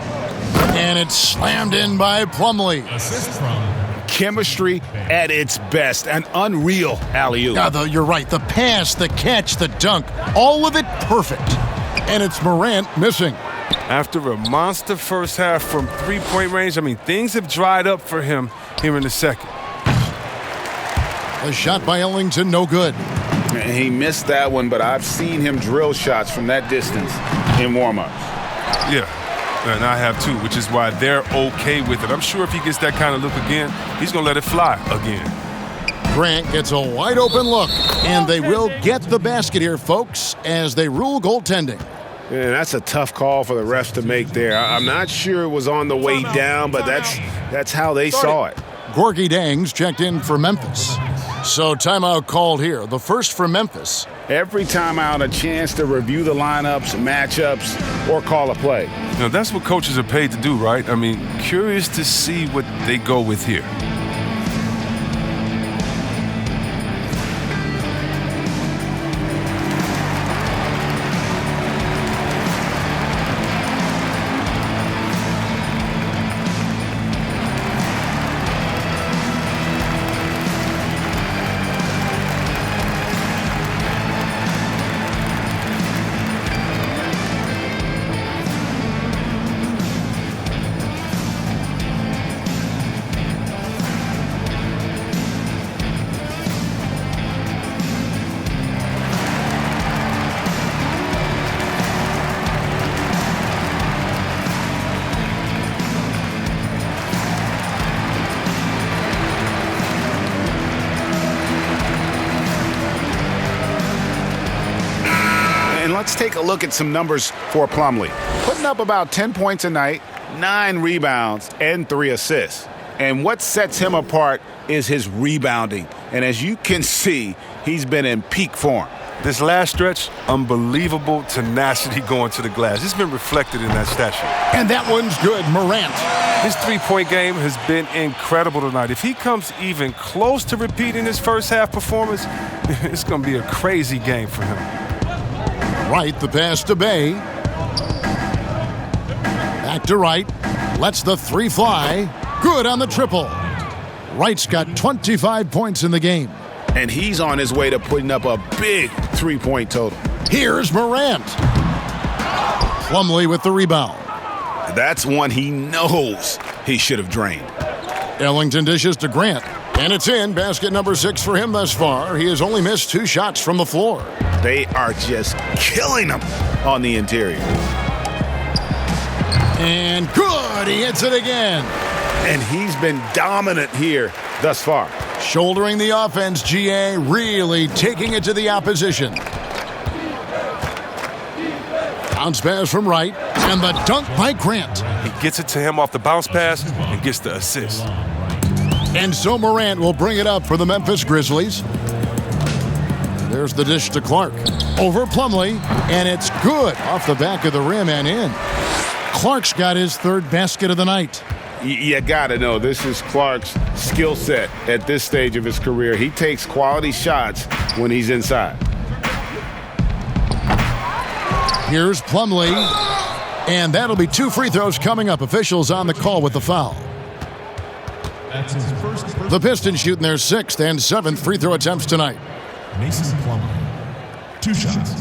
And it's slammed in by Plumlee. Assist from Chemistry at its best. An unreal alley-oop. Yeah, you're right. The pass, the catch, the dunk. All of it perfect. And it's Morant missing. After a monster first half from 3-point range, I mean, things have dried up for him here in the second. A shot by Ellington, no good. He missed that one, but I've seen him drill shots from that distance in warm-ups. Yeah, and I have too, which is why they're okay with it. I'm sure if he gets that kind of look again, he's going to let it fly again. Grant gets a wide open look, and they will get the basket here, folks, as they rule goaltending. Yeah, that's a tough call for the refs to make there. I'm not sure it was on the way down, but that's how they saw it. Gorgie Dang's checked in for Memphis. So timeout called here, the first for Memphis. Every timeout, a chance to review the lineups, matchups, or call a play. Now, that's what coaches are paid to do, right? I mean, curious to see what they go with here. let's take a look at some numbers for Plumlee. Putting up about 10 points a night, 9 rebounds, and 3 assists. And what sets him apart is his rebounding. And as you can see, he's been in peak form. This last stretch, unbelievable tenacity going to the glass. It's been reflected in that stat sheet. And that one's good, Morant. His three-point game has been incredible tonight. If he comes even close to repeating his first half performance, it's going to be a crazy game for him. Wright, the pass to Bay. Back to Wright. Lets the three fly. Good on the triple. Wright's got 25 points in the game. And he's on his way to putting up a big three-point total. Here's Morant. Plumlee with the rebound. That's one he knows he should have drained. Ellington dishes to Grant. And it's in. Basket number 6 for him thus far. He has only missed 2 shots from the floor. They are just killing him on the interior. And good. He hits it again. And he's been dominant here thus far. Shouldering the offense, GA really taking it to the opposition. Bounce pass from Wright, and the dunk by Grant. He gets it to him off the bounce pass and gets the assist. And so Morant will bring it up for the Memphis Grizzlies. There's the dish to Clark. Over Plumlee, and it's good off the back of the rim and in. Clark's got his 3rd basket of the night. You got to know, this is Clark's skill set at this stage of his career. He takes quality shots when he's inside. Here's Plumlee, and that'll be 2 free throws coming up. Officials on the call with the foul. The Pistons shooting their 6th and 7th free throw attempts tonight. Mason Plumlee, 2 shots.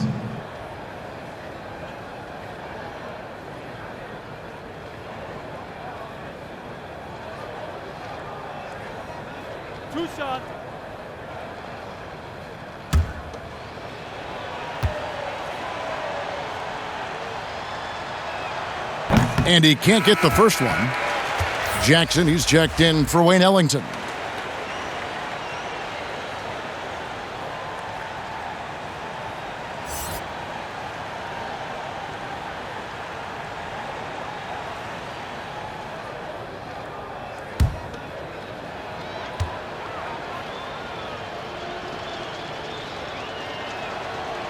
And he can't get the first one. Jackson, he's checked in for Wayne Ellington.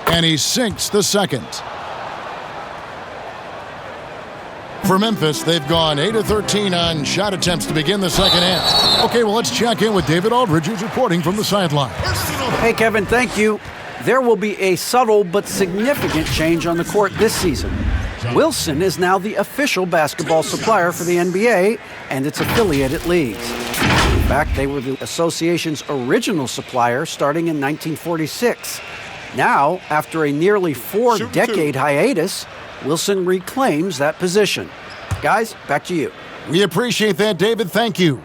And he sinks the second. For Memphis, they've gone 8 of 13 on shot attempts to begin the second half. Okay, well, let's check in with David Aldridge, who's reporting from the sideline. Hey, Kevin, thank you. There will be a subtle but significant change on the court this season. Wilson is now the official basketball supplier for the NBA and its affiliated leagues. In fact, they were the association's original supplier starting in 1946. Now, after a nearly 4-decade hiatus, Wilson reclaims that position. Guys, back to you. We appreciate that, David. Thank you.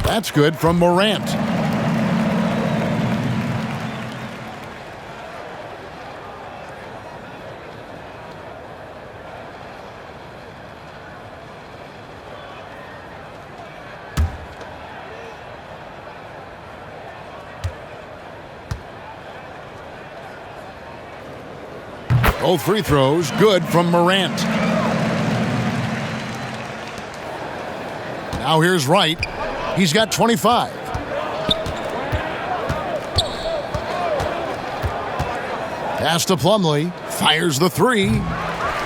That's good from Morant. Both free throws good from Morant. Now here's Wright. He's got 25. Pass to Plumlee. Fires the 3.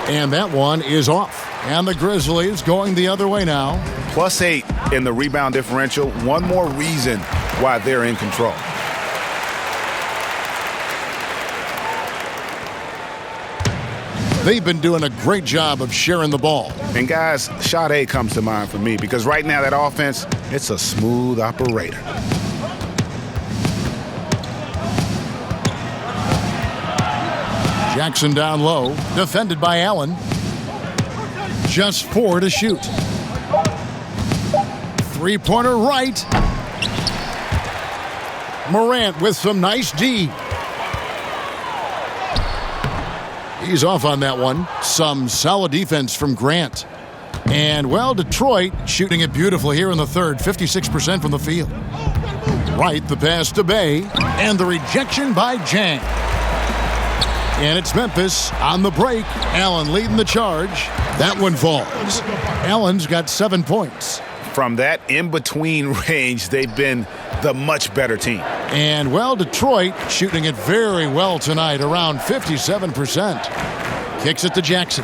And that one is off. And the Grizzlies going the other way now. +8 in the rebound differential. One more reason why they're in control. They've been doing a great job of sharing the ball. And guys, Sade comes to mind for me because right now that offense, it's a smooth operator. Jackson down low, defended by Allen. Just 4 to shoot. Three-pointer right. Morant with some nice D. He's off on that one. Some solid defense from Grant. And, well, Detroit shooting it beautiful here in the third. 56% from the field. Wright, the pass to Bay, and the rejection by Jang. And it's Memphis on the break. Allen leading the charge. That one falls. Allen's got 7 points. From that in-between range, they've been the much better team. And, well, Detroit shooting it very well tonight, around 57%. Kicks it to Jackson.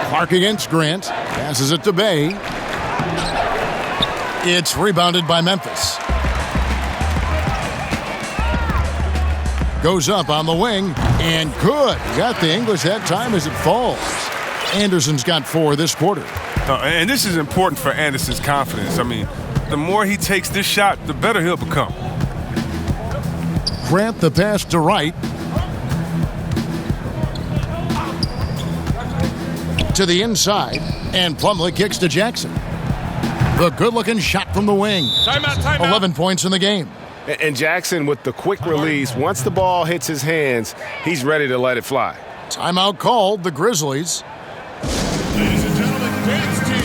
Clark against Grant. Passes it to Bay. It's rebounded by Memphis. Goes up on the wing, and good. Got the English that time as it falls. Anderson's got 4 this quarter. And this is important for Anderson's confidence. I mean, the more he takes this shot, the better he'll become. Grant the pass to Wright. To the inside, and Plumlee kicks to Jackson. The good-looking shot from the wing. Timeout. 11 points in the game. And Jackson with the quick release, once the ball hits his hands, he's ready to let it fly. Timeout called, the Grizzlies. Ladies and gentlemen, dance team.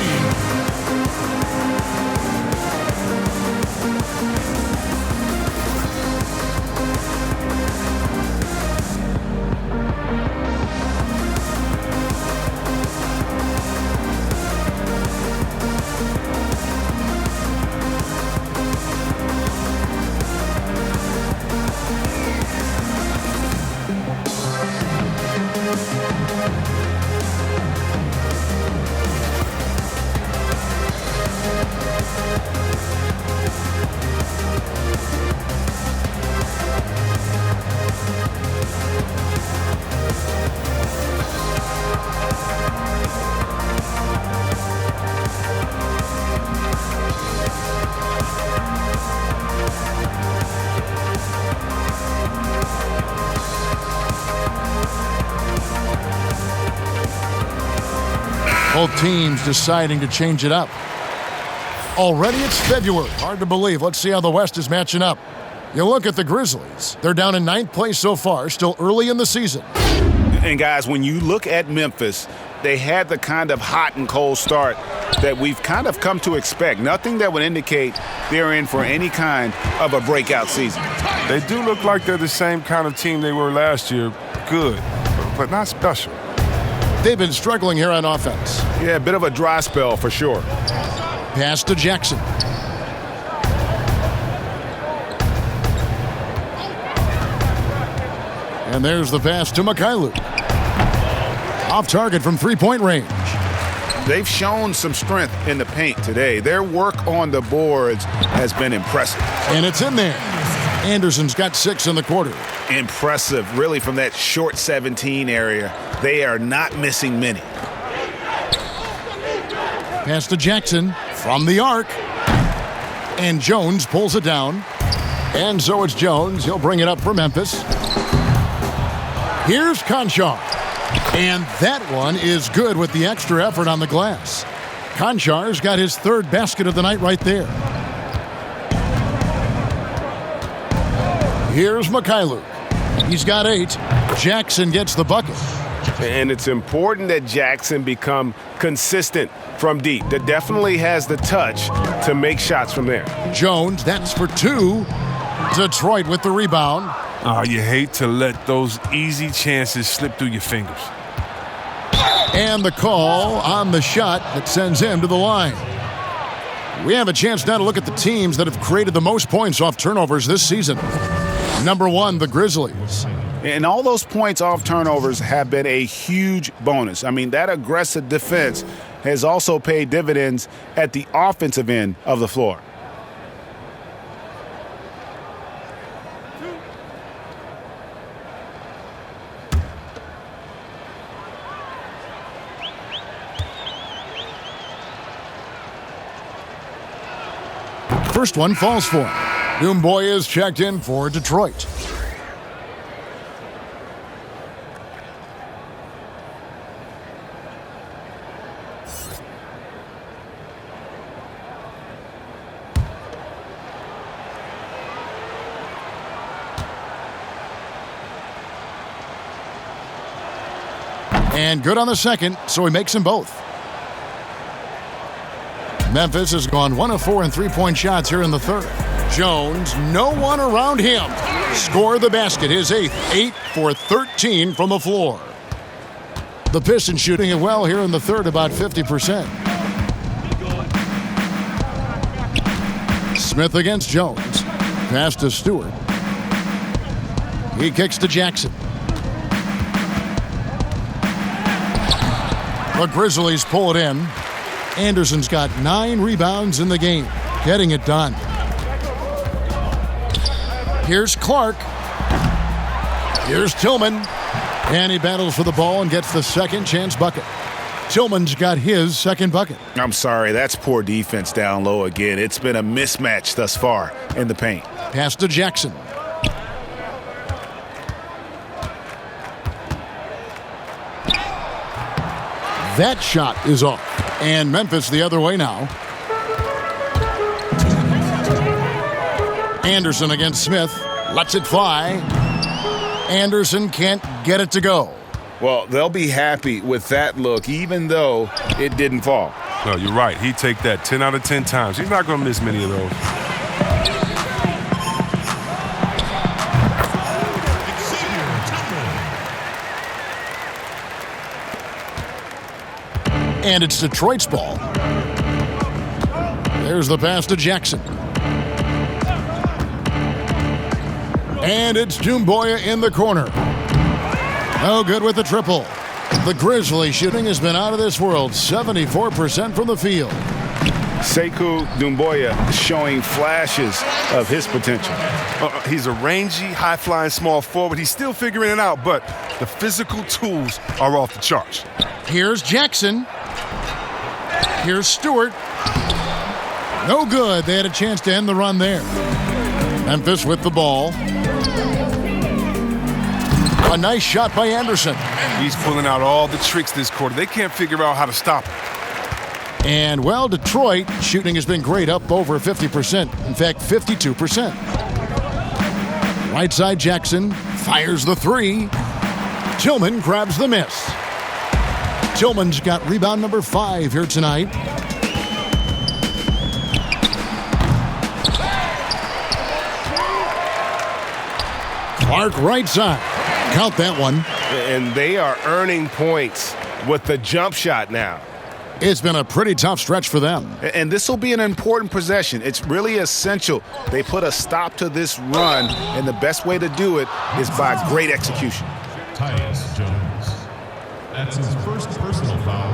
Both teams deciding to change it up. Already it's February. Hard to believe. Let's see how the West is matching up. You look at the Grizzlies. They're down in 9th place so far, still early in the season. And, guys, when you look at Memphis, they had the kind of hot and cold start that we've kind of come to expect. Nothing that would indicate they're in for any kind of a breakout season. They do look like they're the same kind of team they were last year. Good, but not special. They've been struggling here on offense. Yeah, a bit of a dry spell for sure. Pass to Jackson. And there's the pass to Mikhailuk. Off target from three-point range. They've shown some strength in the paint today. Their work on the boards has been impressive. And it's in there. Anderson's got 6 in the quarter. Impressive, really, from that short 17 area. They are not missing many. Pass to Jackson from the arc. And Jones pulls it down. And so it's Jones. He'll bring it up for Memphis. Here's Conchar. And that one is good with the extra effort on the glass. Conchar's got his 3rd basket of the night right there. Here's Mikhailuk. He's got 8. Jackson gets the bucket. And it's important that Jackson become consistent from deep. That definitely has the touch to make shots from there. Jones, that's for 2. Detroit with the rebound. Oh, you hate to let those easy chances slip through your fingers. And the call on the shot that sends him to the line. We have a chance now to look at the teams that have created the most points off turnovers this season. Number 1, the Grizzlies. And all those points off turnovers have been a huge bonus. I mean, that aggressive defense has also paid dividends at the offensive end of the floor. First one falls for him. Doomboy is checked in for Detroit. And good on the second, so he makes them both. Memphis has gone 1 of 4 in three-point shots here in the third. Jones, no one around him. Score the basket, his 8th, 8 for 13 from the floor. The Pistons shooting it well here in the third, about 50%. Smith against Jones. Pass to Stewart. He kicks to Jackson. The Grizzlies pull it in. Anderson's got 9 rebounds in the game, getting it done. Here's Clark. Here's Tillman. And he battles for the ball and gets the second chance bucket. Tillman's got his second bucket. I'm sorry, that's poor defense down low again. It's been a mismatch thus far in the paint. Pass to Jackson. That shot is off. And Memphis the other way now. Anderson against Smith. Lets it fly. Anderson can't get it to go. Well, they'll be happy with that look, even though it didn't fall. No, you're right. He'd take that 10 out of 10 times. He's not going to miss many of those. And it's Detroit's ball. There's the pass to Jackson. And it's Doumbouya in the corner. No good with the triple. The Grizzlies shooting has been out of this world, 74% from the field. Sekou Doumbouya showing flashes of his potential. He's a rangy, high-flying small forward. He's still figuring it out, but the physical tools are off the charts. Here's Jackson. Here's Stewart. No good. They had a chance to end the run there. Memphis with the ball. A nice shot by Anderson. He's pulling out all the tricks this quarter. They can't figure out how to stop him. And, well, Detroit shooting has been great, up over 50%. In fact, 52%. Right side Jackson fires the three. Tillman grabs the miss. Tillman's got rebound number 5 here tonight. Clark right side. Count that one. And they are earning points with the jump shot now. It's been a pretty tough stretch for them. And this will be an important possession. It's really essential they put a stop to this run, and the best way to do it is by great execution. Tyus Jones. That's his first personal foul.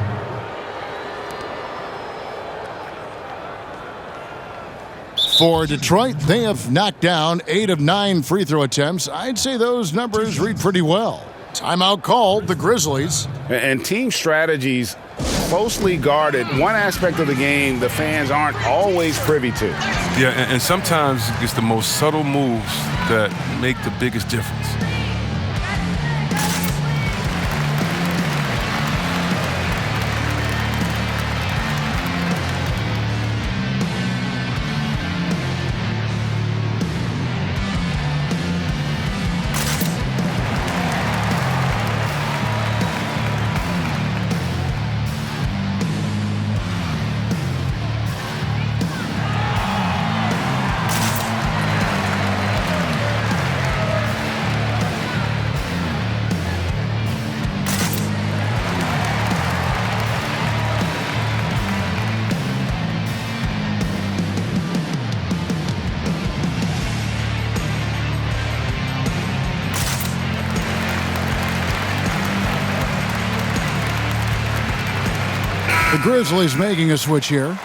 For Detroit, they have knocked down 8 of 9 free throw attempts. I'd say those numbers read pretty well. Timeout called, the Grizzlies. And team strategies closely guarded. One aspect of the game the fans aren't always privy to. Yeah, and sometimes it's the most subtle moves that make the biggest difference. The Grizzlies making a switch here.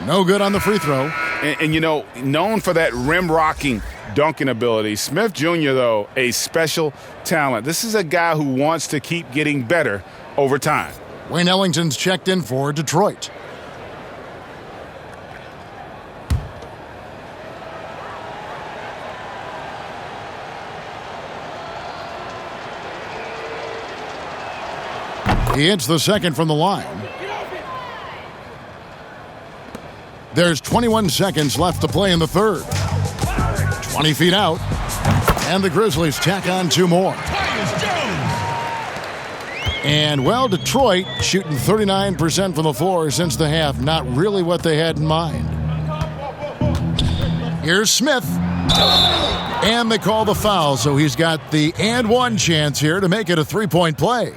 No good on the free throw. And you know, known for that rim-rocking dunking ability. Smith Jr., though, a special talent. This is a guy who wants to keep getting better over time. Wayne Ellington's checked in for Detroit. He hits the second from the line. There's 21 seconds left to play in the third. 20 feet out. And the Grizzlies tack on 2 more. And, well, Detroit shooting 39% from the floor since the half. Not really what they had in mind. Here's Smith. And they call the foul, so he's got the and one chance here to make it a 3-point play.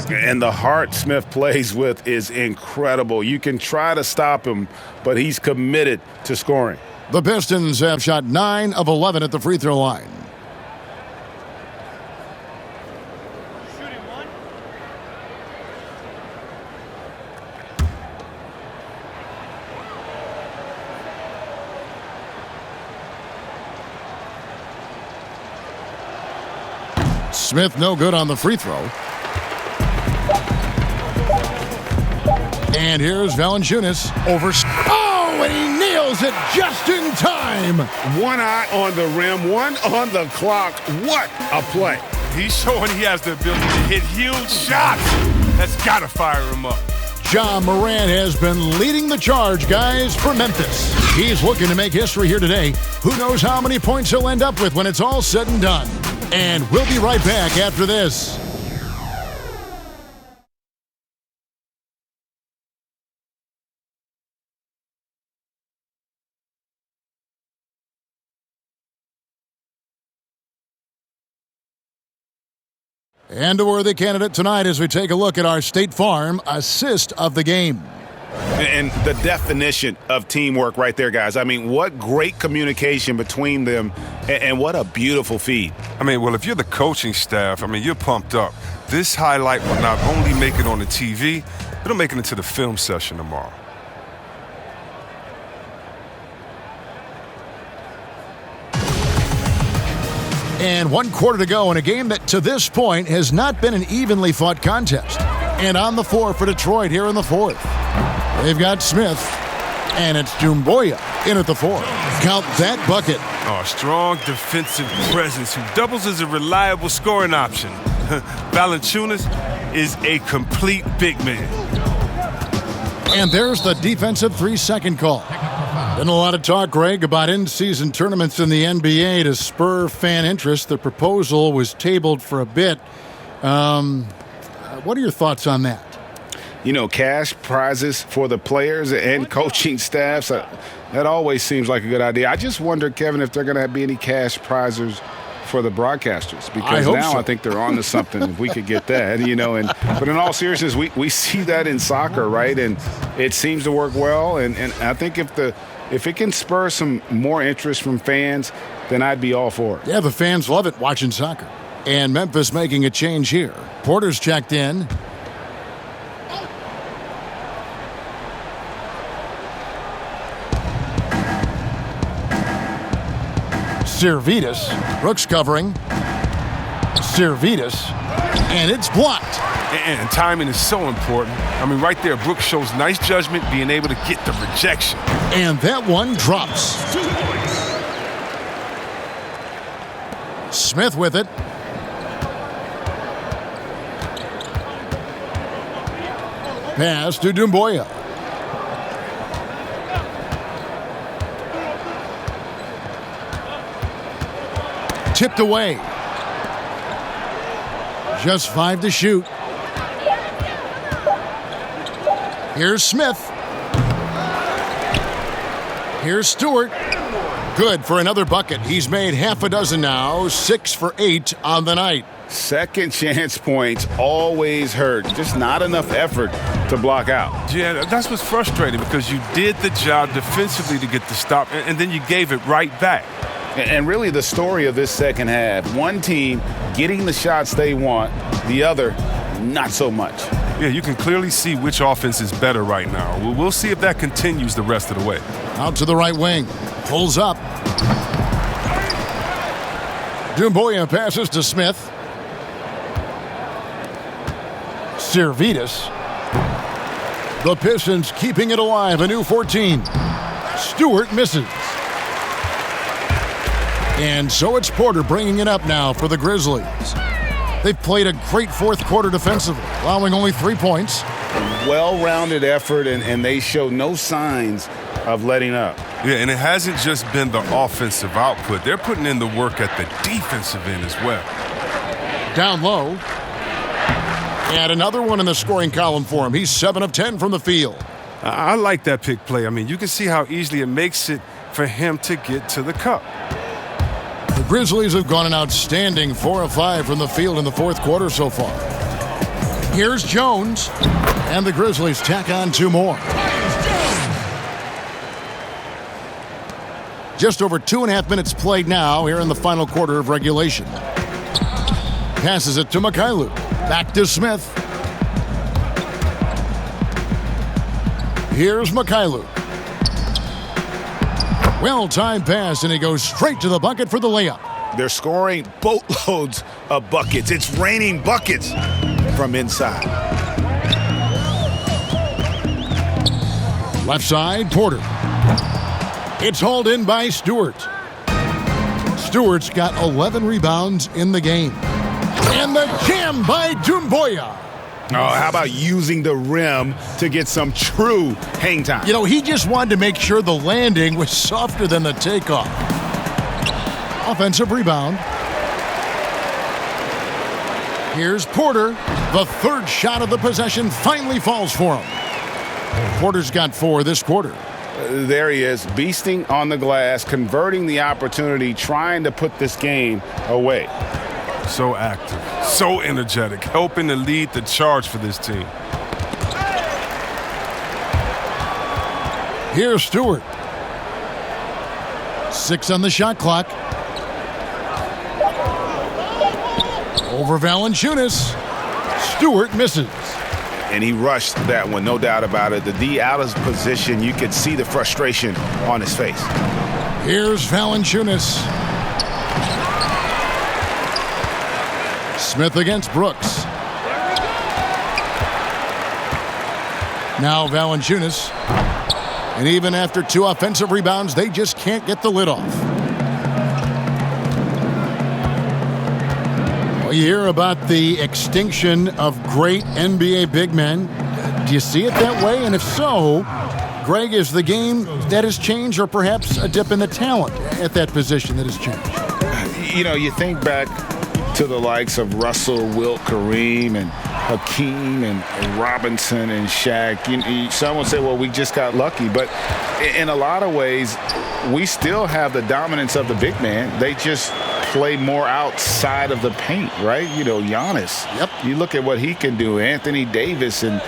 And the heart Smith plays with is incredible. You can try to stop him, but he's committed to scoring. The Pistons have shot 9 of 11 at the free throw line. Smith no good on the free throw. And here's Valanciunas over. Oh, and he nails it just in time. One eye on the rim, one on the clock. What a play. He's showing he has the ability to hit huge shots. That's got to fire him up. Ja Morant has been leading the charge, guys, for Memphis. He's looking to make history here today. Who knows how many points he'll end up with when it's all said and done. And we'll be right back after this. And a worthy candidate tonight as we take a look at our State Farm assist of the game. And the definition of teamwork right there, guys. I mean, what great communication between them, and what a beautiful feed. I mean, well, if you're the coaching staff, I mean, you're pumped up. This highlight will not only make it on the TV, it'll make it into the film session tomorrow. And 1 quarter to go in a game that to this point has not been an evenly fought contest. And on the floor for Detroit here in the fourth. They've got Smith, and it's Doumbouya in at the 4. Count that bucket. Oh, strong defensive presence who doubles as a reliable scoring option. Valanciunas is a complete big man. And there's the defensive 3-second call. Been a lot of talk, Greg, about in-season tournaments in the NBA to spur fan interest. The proposal was tabled for a bit. What are your thoughts on that? You know, cash prizes for the players and coaching staffs, that always seems like a good idea. I just wonder, Kevin, if they're going to be any cash prizes for the broadcasters. Because now I think they're on to something if we could get that, you know. But in all seriousness, we see that in soccer, right? And it seems to work well. And I think if it can spur some more interest from fans, then I'd be all for it. Yeah, the fans love it watching soccer. And Memphis making a change here. Porter's checked in. Servetus. Brooks covering. Servetus. And it's blocked. And timing is so important. I mean, right there, Brooks shows nice judgment, being able to get the rejection. And that one drops. Smith with it. Pass to Doumbouya. Tipped away. Just 5 to shoot. Here's Smith. Here's Stewart. Good for another bucket. He's made half a dozen now, 6 for 8 on the night. Second chance points always hurt. Just not enough effort to block out. Yeah, that's what's frustrating because you did the job defensively to get the stop, and then you gave it right back. And really the story of this second half, one team getting the shots they want, the other not so much. Yeah, you can clearly see which offense is better right now. We'll see if that continues the rest of the way. Out to the right wing. Pulls up. Doumbouya passes to Smith. Servetus. The Pistons keeping it alive. A new 14. Stewart misses. And so it's Porter bringing it up now for the Grizzlies. They've played a great fourth quarter defensively, allowing only 3 points. Well-rounded effort, and they show no signs of letting up. Yeah, and it hasn't just been the offensive output. They're putting in the work at the defensive end as well. Down low. And another one in the scoring column for him. He's 7 of 10 from the field. I like that pick play. I mean, you can see how easily it makes it for him to get to the cup. The Grizzlies have gone an outstanding 4 of 5 from the field in the fourth quarter so far. Here's Jones, and the Grizzlies tack on 2 more. Just over 2.5 minutes played now here in the final quarter of regulation. Passes it to Mikhailuk. Back to Smith. Here's Mikhailuk. Well-timed pass, and he goes straight to the bucket for the layup. They're scoring boatloads of buckets. It's raining buckets from inside. Left side, Porter. It's hauled in by Stewart. Stewart's got 11 rebounds in the game. And the jam by Doumbouya. Oh, how about using the rim to get some true hang time? You know, he just wanted to make sure the landing was softer than the takeoff. Offensive rebound. Here's Porter. The third shot of the possession finally falls for him. Porter's got 4 this quarter. There he is, beasting on the glass, converting the opportunity, trying to put this game away. So active, so energetic, helping to lead the charge for this team. Here's Stewart. 6 on the shot clock. Over Valanciunas. Stewart misses. And he rushed that one, no doubt about it. The D out of position, you could see the frustration on his face. Here's Valanciunas. Smith against Brooks. Now Valanciunas. And even after 2 offensive rebounds, they just can't get the lid off. Well, you hear about the extinction of great NBA big men. Do you see it that way? And if so, Greg, is the game that has changed, or perhaps a dip in the talent at that position that has changed? You know, you think back to the likes of Russell, Wilt, Kareem, and Hakeem, and Robinson, and Shaq. Some would say, well, we just got lucky. But in a lot of ways, we still have the dominance of the big man. They just play more outside of the paint, right? You know, Giannis. Yep. You look at what he can do. Anthony Davis and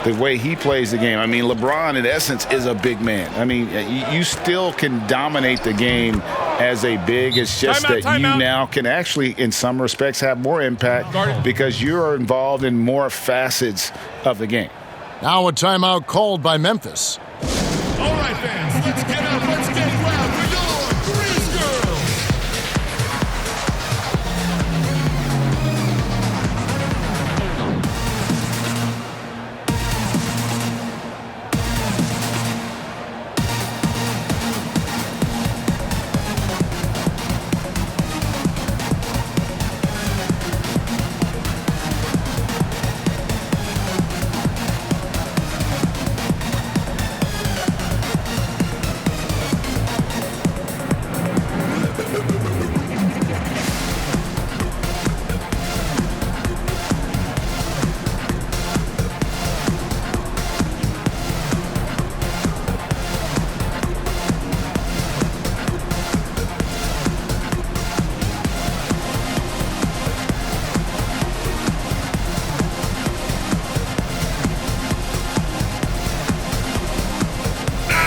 the way he plays the game. I mean, LeBron, in essence, is a big man. I mean, you still can dominate the game as a big. It's just that you now can actually, in some respects, have more impact because you're involved in more facets of the game. Now a timeout called by Memphis. All right, fans, let's get up. Let's get wild for your Grizz Girls.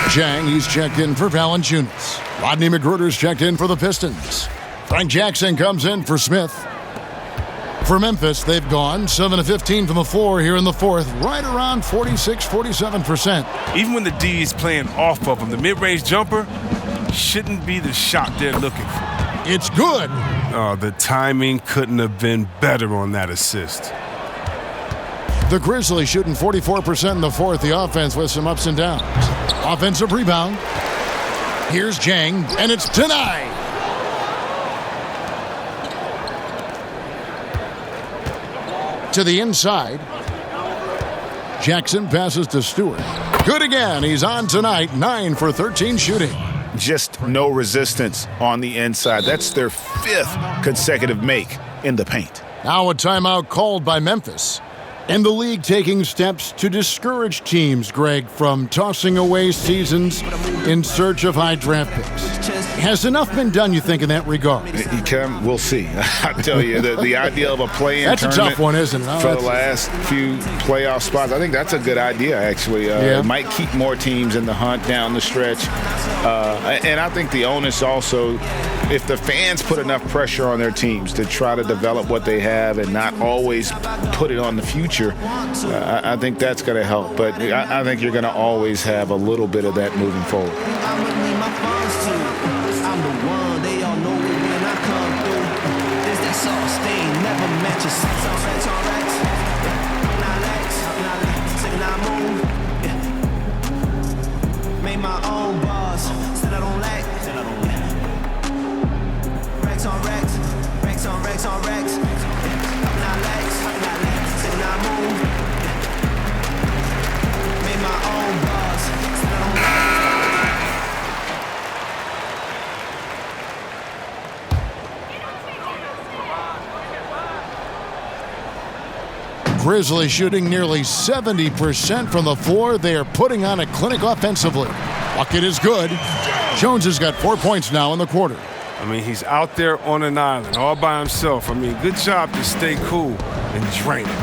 Chang, he's checked in for Valanciunas. Rodney McGruder's checked in for the Pistons. Frank Jackson comes in for Smith. For Memphis, they've gone 7 of 15 from the floor here in the fourth, right around 46-47%. Even when the D is playing off of him, the mid-range jumper shouldn't be the shot they're looking for. It's good. Oh, the timing couldn't have been better on that assist. The Grizzlies shooting 44% in the fourth. The offense with some ups and downs. Offensive rebound. Here's Jang, and it's denied. To the inside. Jackson passes to Stewart. Good again. He's on tonight. 9 for 13 shooting. Just no resistance on the inside. That's their 5th consecutive make in the paint. Now a timeout called by Memphis. And the league taking steps to discourage teams, Greg, from tossing away seasons in search of high draft picks. Has enough been done, you think, in that regard? We'll see. I tell you, the idea of a play-in that's tournament a tough one, isn't it? For the last few playoff spots, I think that's a good idea, actually. It might keep more teams in the hunt down the stretch. And I think the onus also, if the fans put enough pressure on their teams to try to develop what they have and not always put it on the future, I think that's going to help. But I think you're going to always have a little bit of that moving forward. I'm the one, they all know it when I come through. There's that sauce stain, never matches. Made my own bars, said I don't lack. Racks on racks, racks on racks on racks. Not lax, said I move. Made my own bars, said I don't lack. Grizzlies shooting nearly 70% from the floor. They are putting on a clinic offensively. Bucket is good. Jones has got 4 points now in the quarter. I mean, he's out there on an island all by himself. I mean, good job to stay cool and drain it.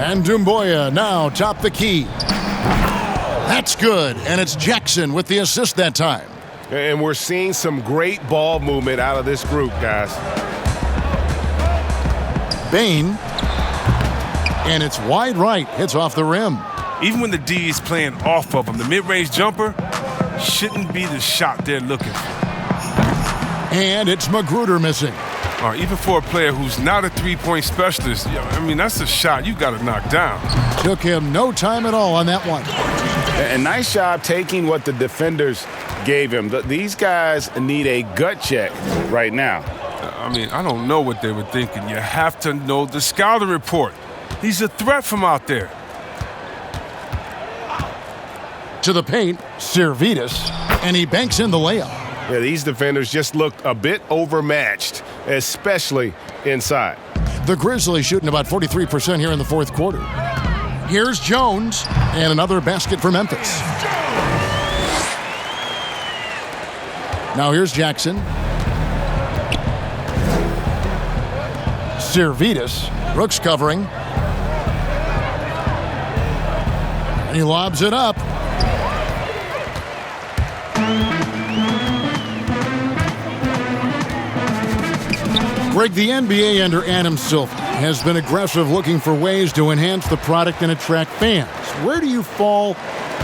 And Doumbouya now top the key. That's good. And it's Jackson with the assist that time. And we're seeing some great ball movement out of this group, guys. Bain, and it's wide right, hits off the rim. Even when the D is playing off of him, the mid-range jumper shouldn't be the shot they're looking for. And it's Magruder missing. Or even for a player who's not a three-point specialist, I mean, that's a shot you got to knock down. Took him no time at all on that one. And nice job taking what the defenders gave him. These guys need a gut check right now. I mean, I don't know what they were thinking. You have to know the scouting report. He's a threat from out there. To the paint, Servetus, and he banks in the layup. Yeah, these defenders just looked a bit overmatched, especially inside. The Grizzlies shooting about 43% here in the fourth quarter. Here's Jones, and another basket for Memphis. Now here's Jackson. Servetus, Brooks covering. And he lobs it up. Greg, the NBA under Adam Silver has been aggressive looking for ways to enhance the product and attract fans. Where do you fall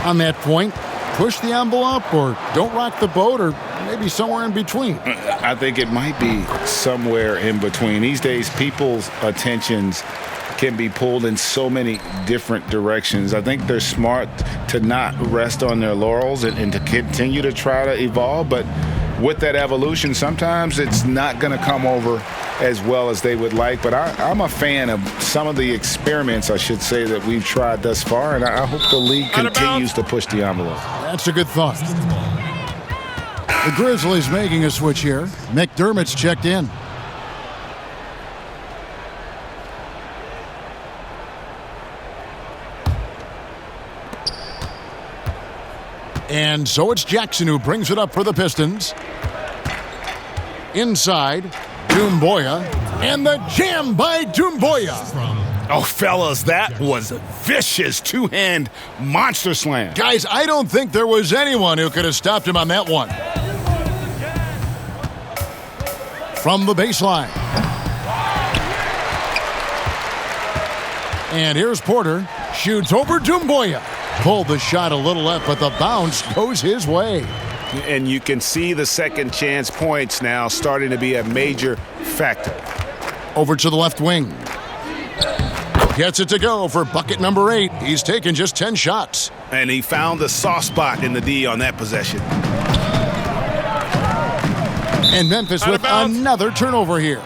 on that point? Push the envelope or don't rock the boat or maybe somewhere in between? I think it might be somewhere in between. These days, people's attentions can be pulled in so many different directions. I think they're smart to not rest on their laurels and to continue to try to evolve. But with that evolution, sometimes it's not going to come over as well as they would like. But I'm a fan of some of the experiments, I should say, that we've tried thus far. And I hope the league continues to push the envelope. That's a good thought. The Grizzlies making a switch here. McDermott's checked in. And so it's Jackson who brings it up for the Pistons. Inside, Doumbouya, and the jam by Doumbouya. Oh, fellas, that was a vicious two-hand monster slam. Guys, I don't think there was anyone who could have stopped him on that one. From the baseline. And here's Porter. Shoots over Doumbouya. Pulled the shot a little left, but the bounce goes his way. And you can see the second chance points now starting to be a major factor. Over to the left wing. Gets it to go for bucket number 8. He's taken just 10 shots. And he found the soft spot in the D on that possession. And Memphis with another turnover here.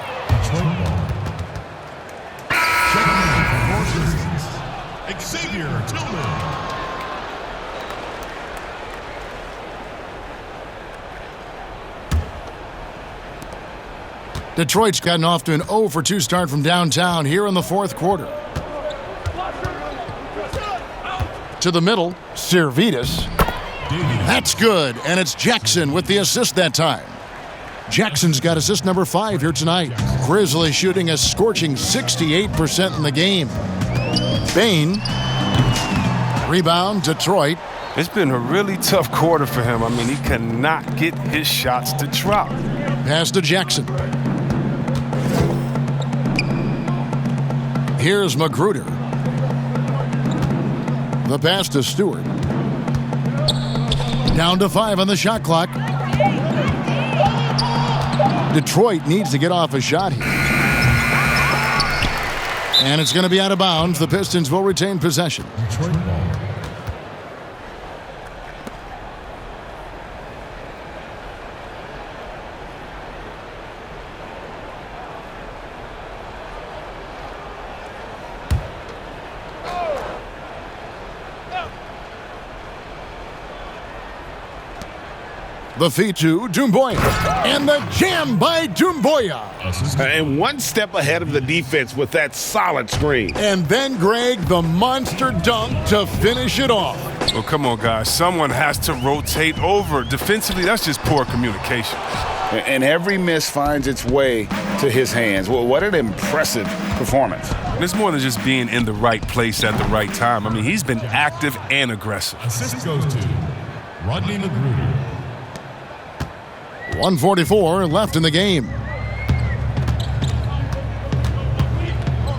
Xavier Tillman. Detroit's gotten off to an 0-for-2 start from downtown here in the fourth quarter. To the middle, Servetus. That's good, and it's Jackson with the assist that time. Jackson's got assist number 5 here tonight. Grizzlies shooting a scorching 68% in the game. Bane. Rebound, Detroit. It's been a really tough quarter for him. I mean, he cannot get his shots to drop. Pass to Jackson. Here's Magruder. The pass to Stewart. Down to 5 on the shot clock. Detroit needs to get off a shot here. And it's going to be out of bounds. The Pistons will retain possession. Detroit ball. The feed to Doumbouya. And the jam by Doumbouya. And one step ahead of the defense with that solid screen. And then, Greg, the monster dunk to finish it off. Well, come on, guys. Someone has to rotate over. Defensively, that's just poor communication. And every miss finds its way to his hands. Well, what an impressive performance. It's more than just being in the right place at the right time. I mean, he's been active and aggressive. Assist goes to Rodney Magruder. 1:44 left in the game.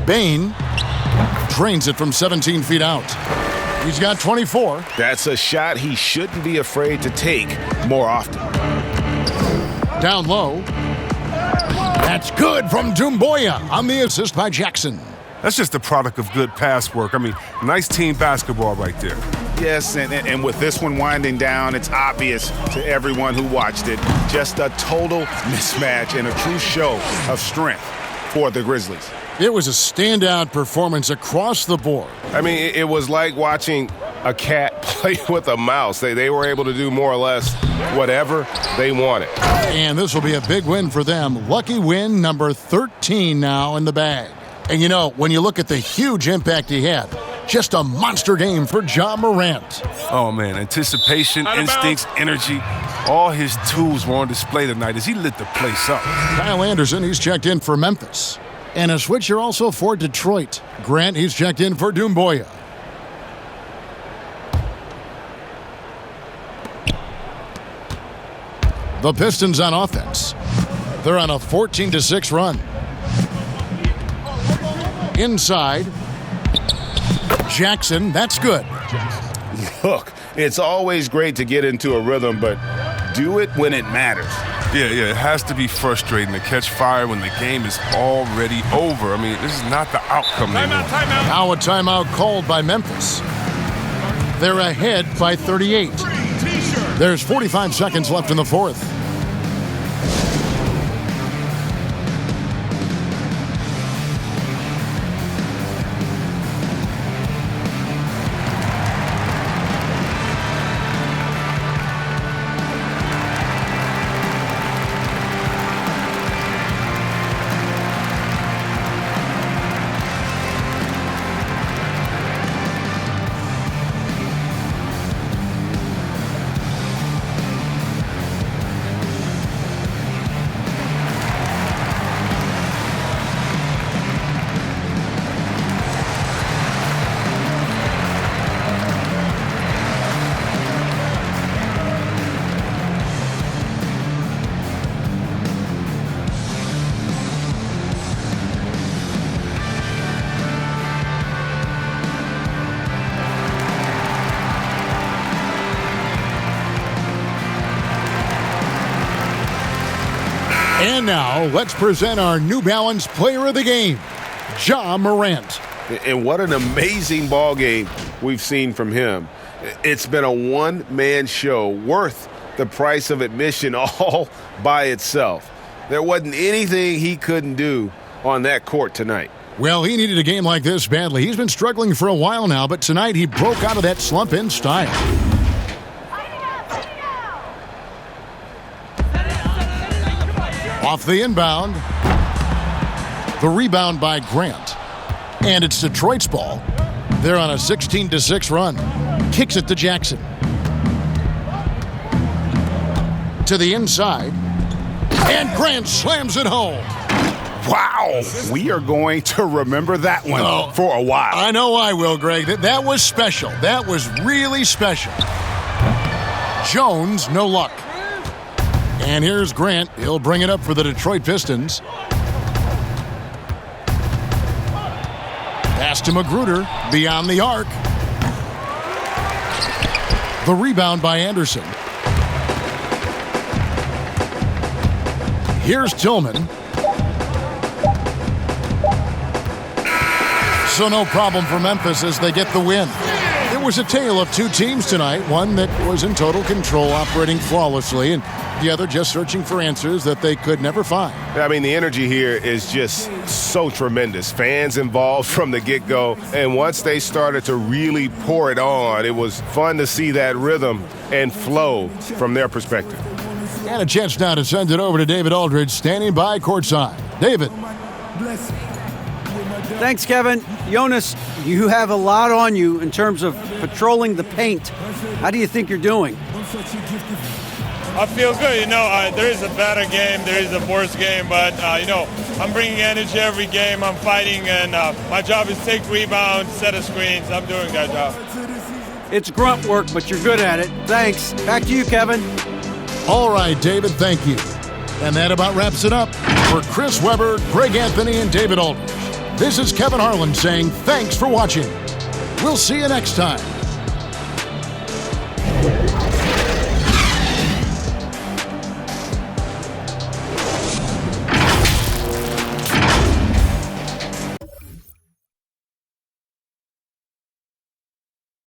Bane drains it from 17 feet out. He's got 24. That's a shot he shouldn't be afraid to take more often. Down low. That's good from Doumbouya on the assist by Jackson. That's just the product of good pass work. I mean, nice team basketball right there. Yes, and with this one winding down, it's obvious to everyone who watched it. Just a total mismatch and a true show of strength for the Grizzlies. It was a standout performance across the board. I mean, it was like watching a cat play with a mouse. They were able to do more or less whatever they wanted. And this will be a big win for them. Lucky win number 13 now in the bag. And you know, when you look at the huge impact he had, just a monster game for Ja Morant. Oh, man, anticipation, instincts, energy, all his tools were on display tonight as he lit the place up. Kyle Anderson, he's checked in for Memphis. And a switcher also for Detroit. Grant, he's checked in for Doumbouya. The Pistons on offense. They're on a 14-6 run. Inside. Jackson, that's good. Look, it's always great to get into a rhythm, but do it when it matters. Yeah, it has to be frustrating to catch fire when the game is already over. I mean, this is not the outcome they want. Now a timeout called by Memphis. They're ahead by 38. There's 45 seconds left in the fourth. And now, let's present our New Balance Player of the Game, Ja Morant. And what an amazing ball game we've seen from him. It's been a one-man show worth the price of admission all by itself. There wasn't anything he couldn't do on that court tonight. Well, he needed a game like this badly. He's been struggling for a while now, but tonight he broke out of that slump in style. Off the inbound. The rebound by Grant. And it's Detroit's ball. They're on a 16-6 run. Kicks it to Jackson. To the inside. And Grant slams it home. Wow. We are going to remember that one for a while. I know I will, Greg. That was special. That was really special. Jones, no luck. And here's Grant. He'll bring it up for the Detroit Pistons. Pass to Magruder, beyond the arc. The rebound by Anderson. Here's Tillman. So no problem for Memphis as they get the win. It was a tale of two teams tonight, one that was in total control, operating flawlessly, and the other just searching for answers that they could never find. I mean, the energy here is just so tremendous. Fans involved from the get-go, and once they started to really pour it on, it was fun to see that rhythm and flow from their perspective. And a chance now to send it over to David Aldridge, standing by courtside. David. Thanks, Kevin. Jonas, you have a lot on you in terms of patrolling the paint. How do you think you're doing? I feel good. There is a better game, there is a worse game, but, I'm bringing energy every game. I'm fighting, and my job is take rebounds, set of screens. I'm doing that job. It's grunt work, but you're good at it. Thanks. Back to you, Kevin. All right, David, thank you. And that about wraps it up. For Chris Webber, Greg Anthony, and David Aldridge, this is Kevin Harlan saying thanks for watching. We'll see you next time.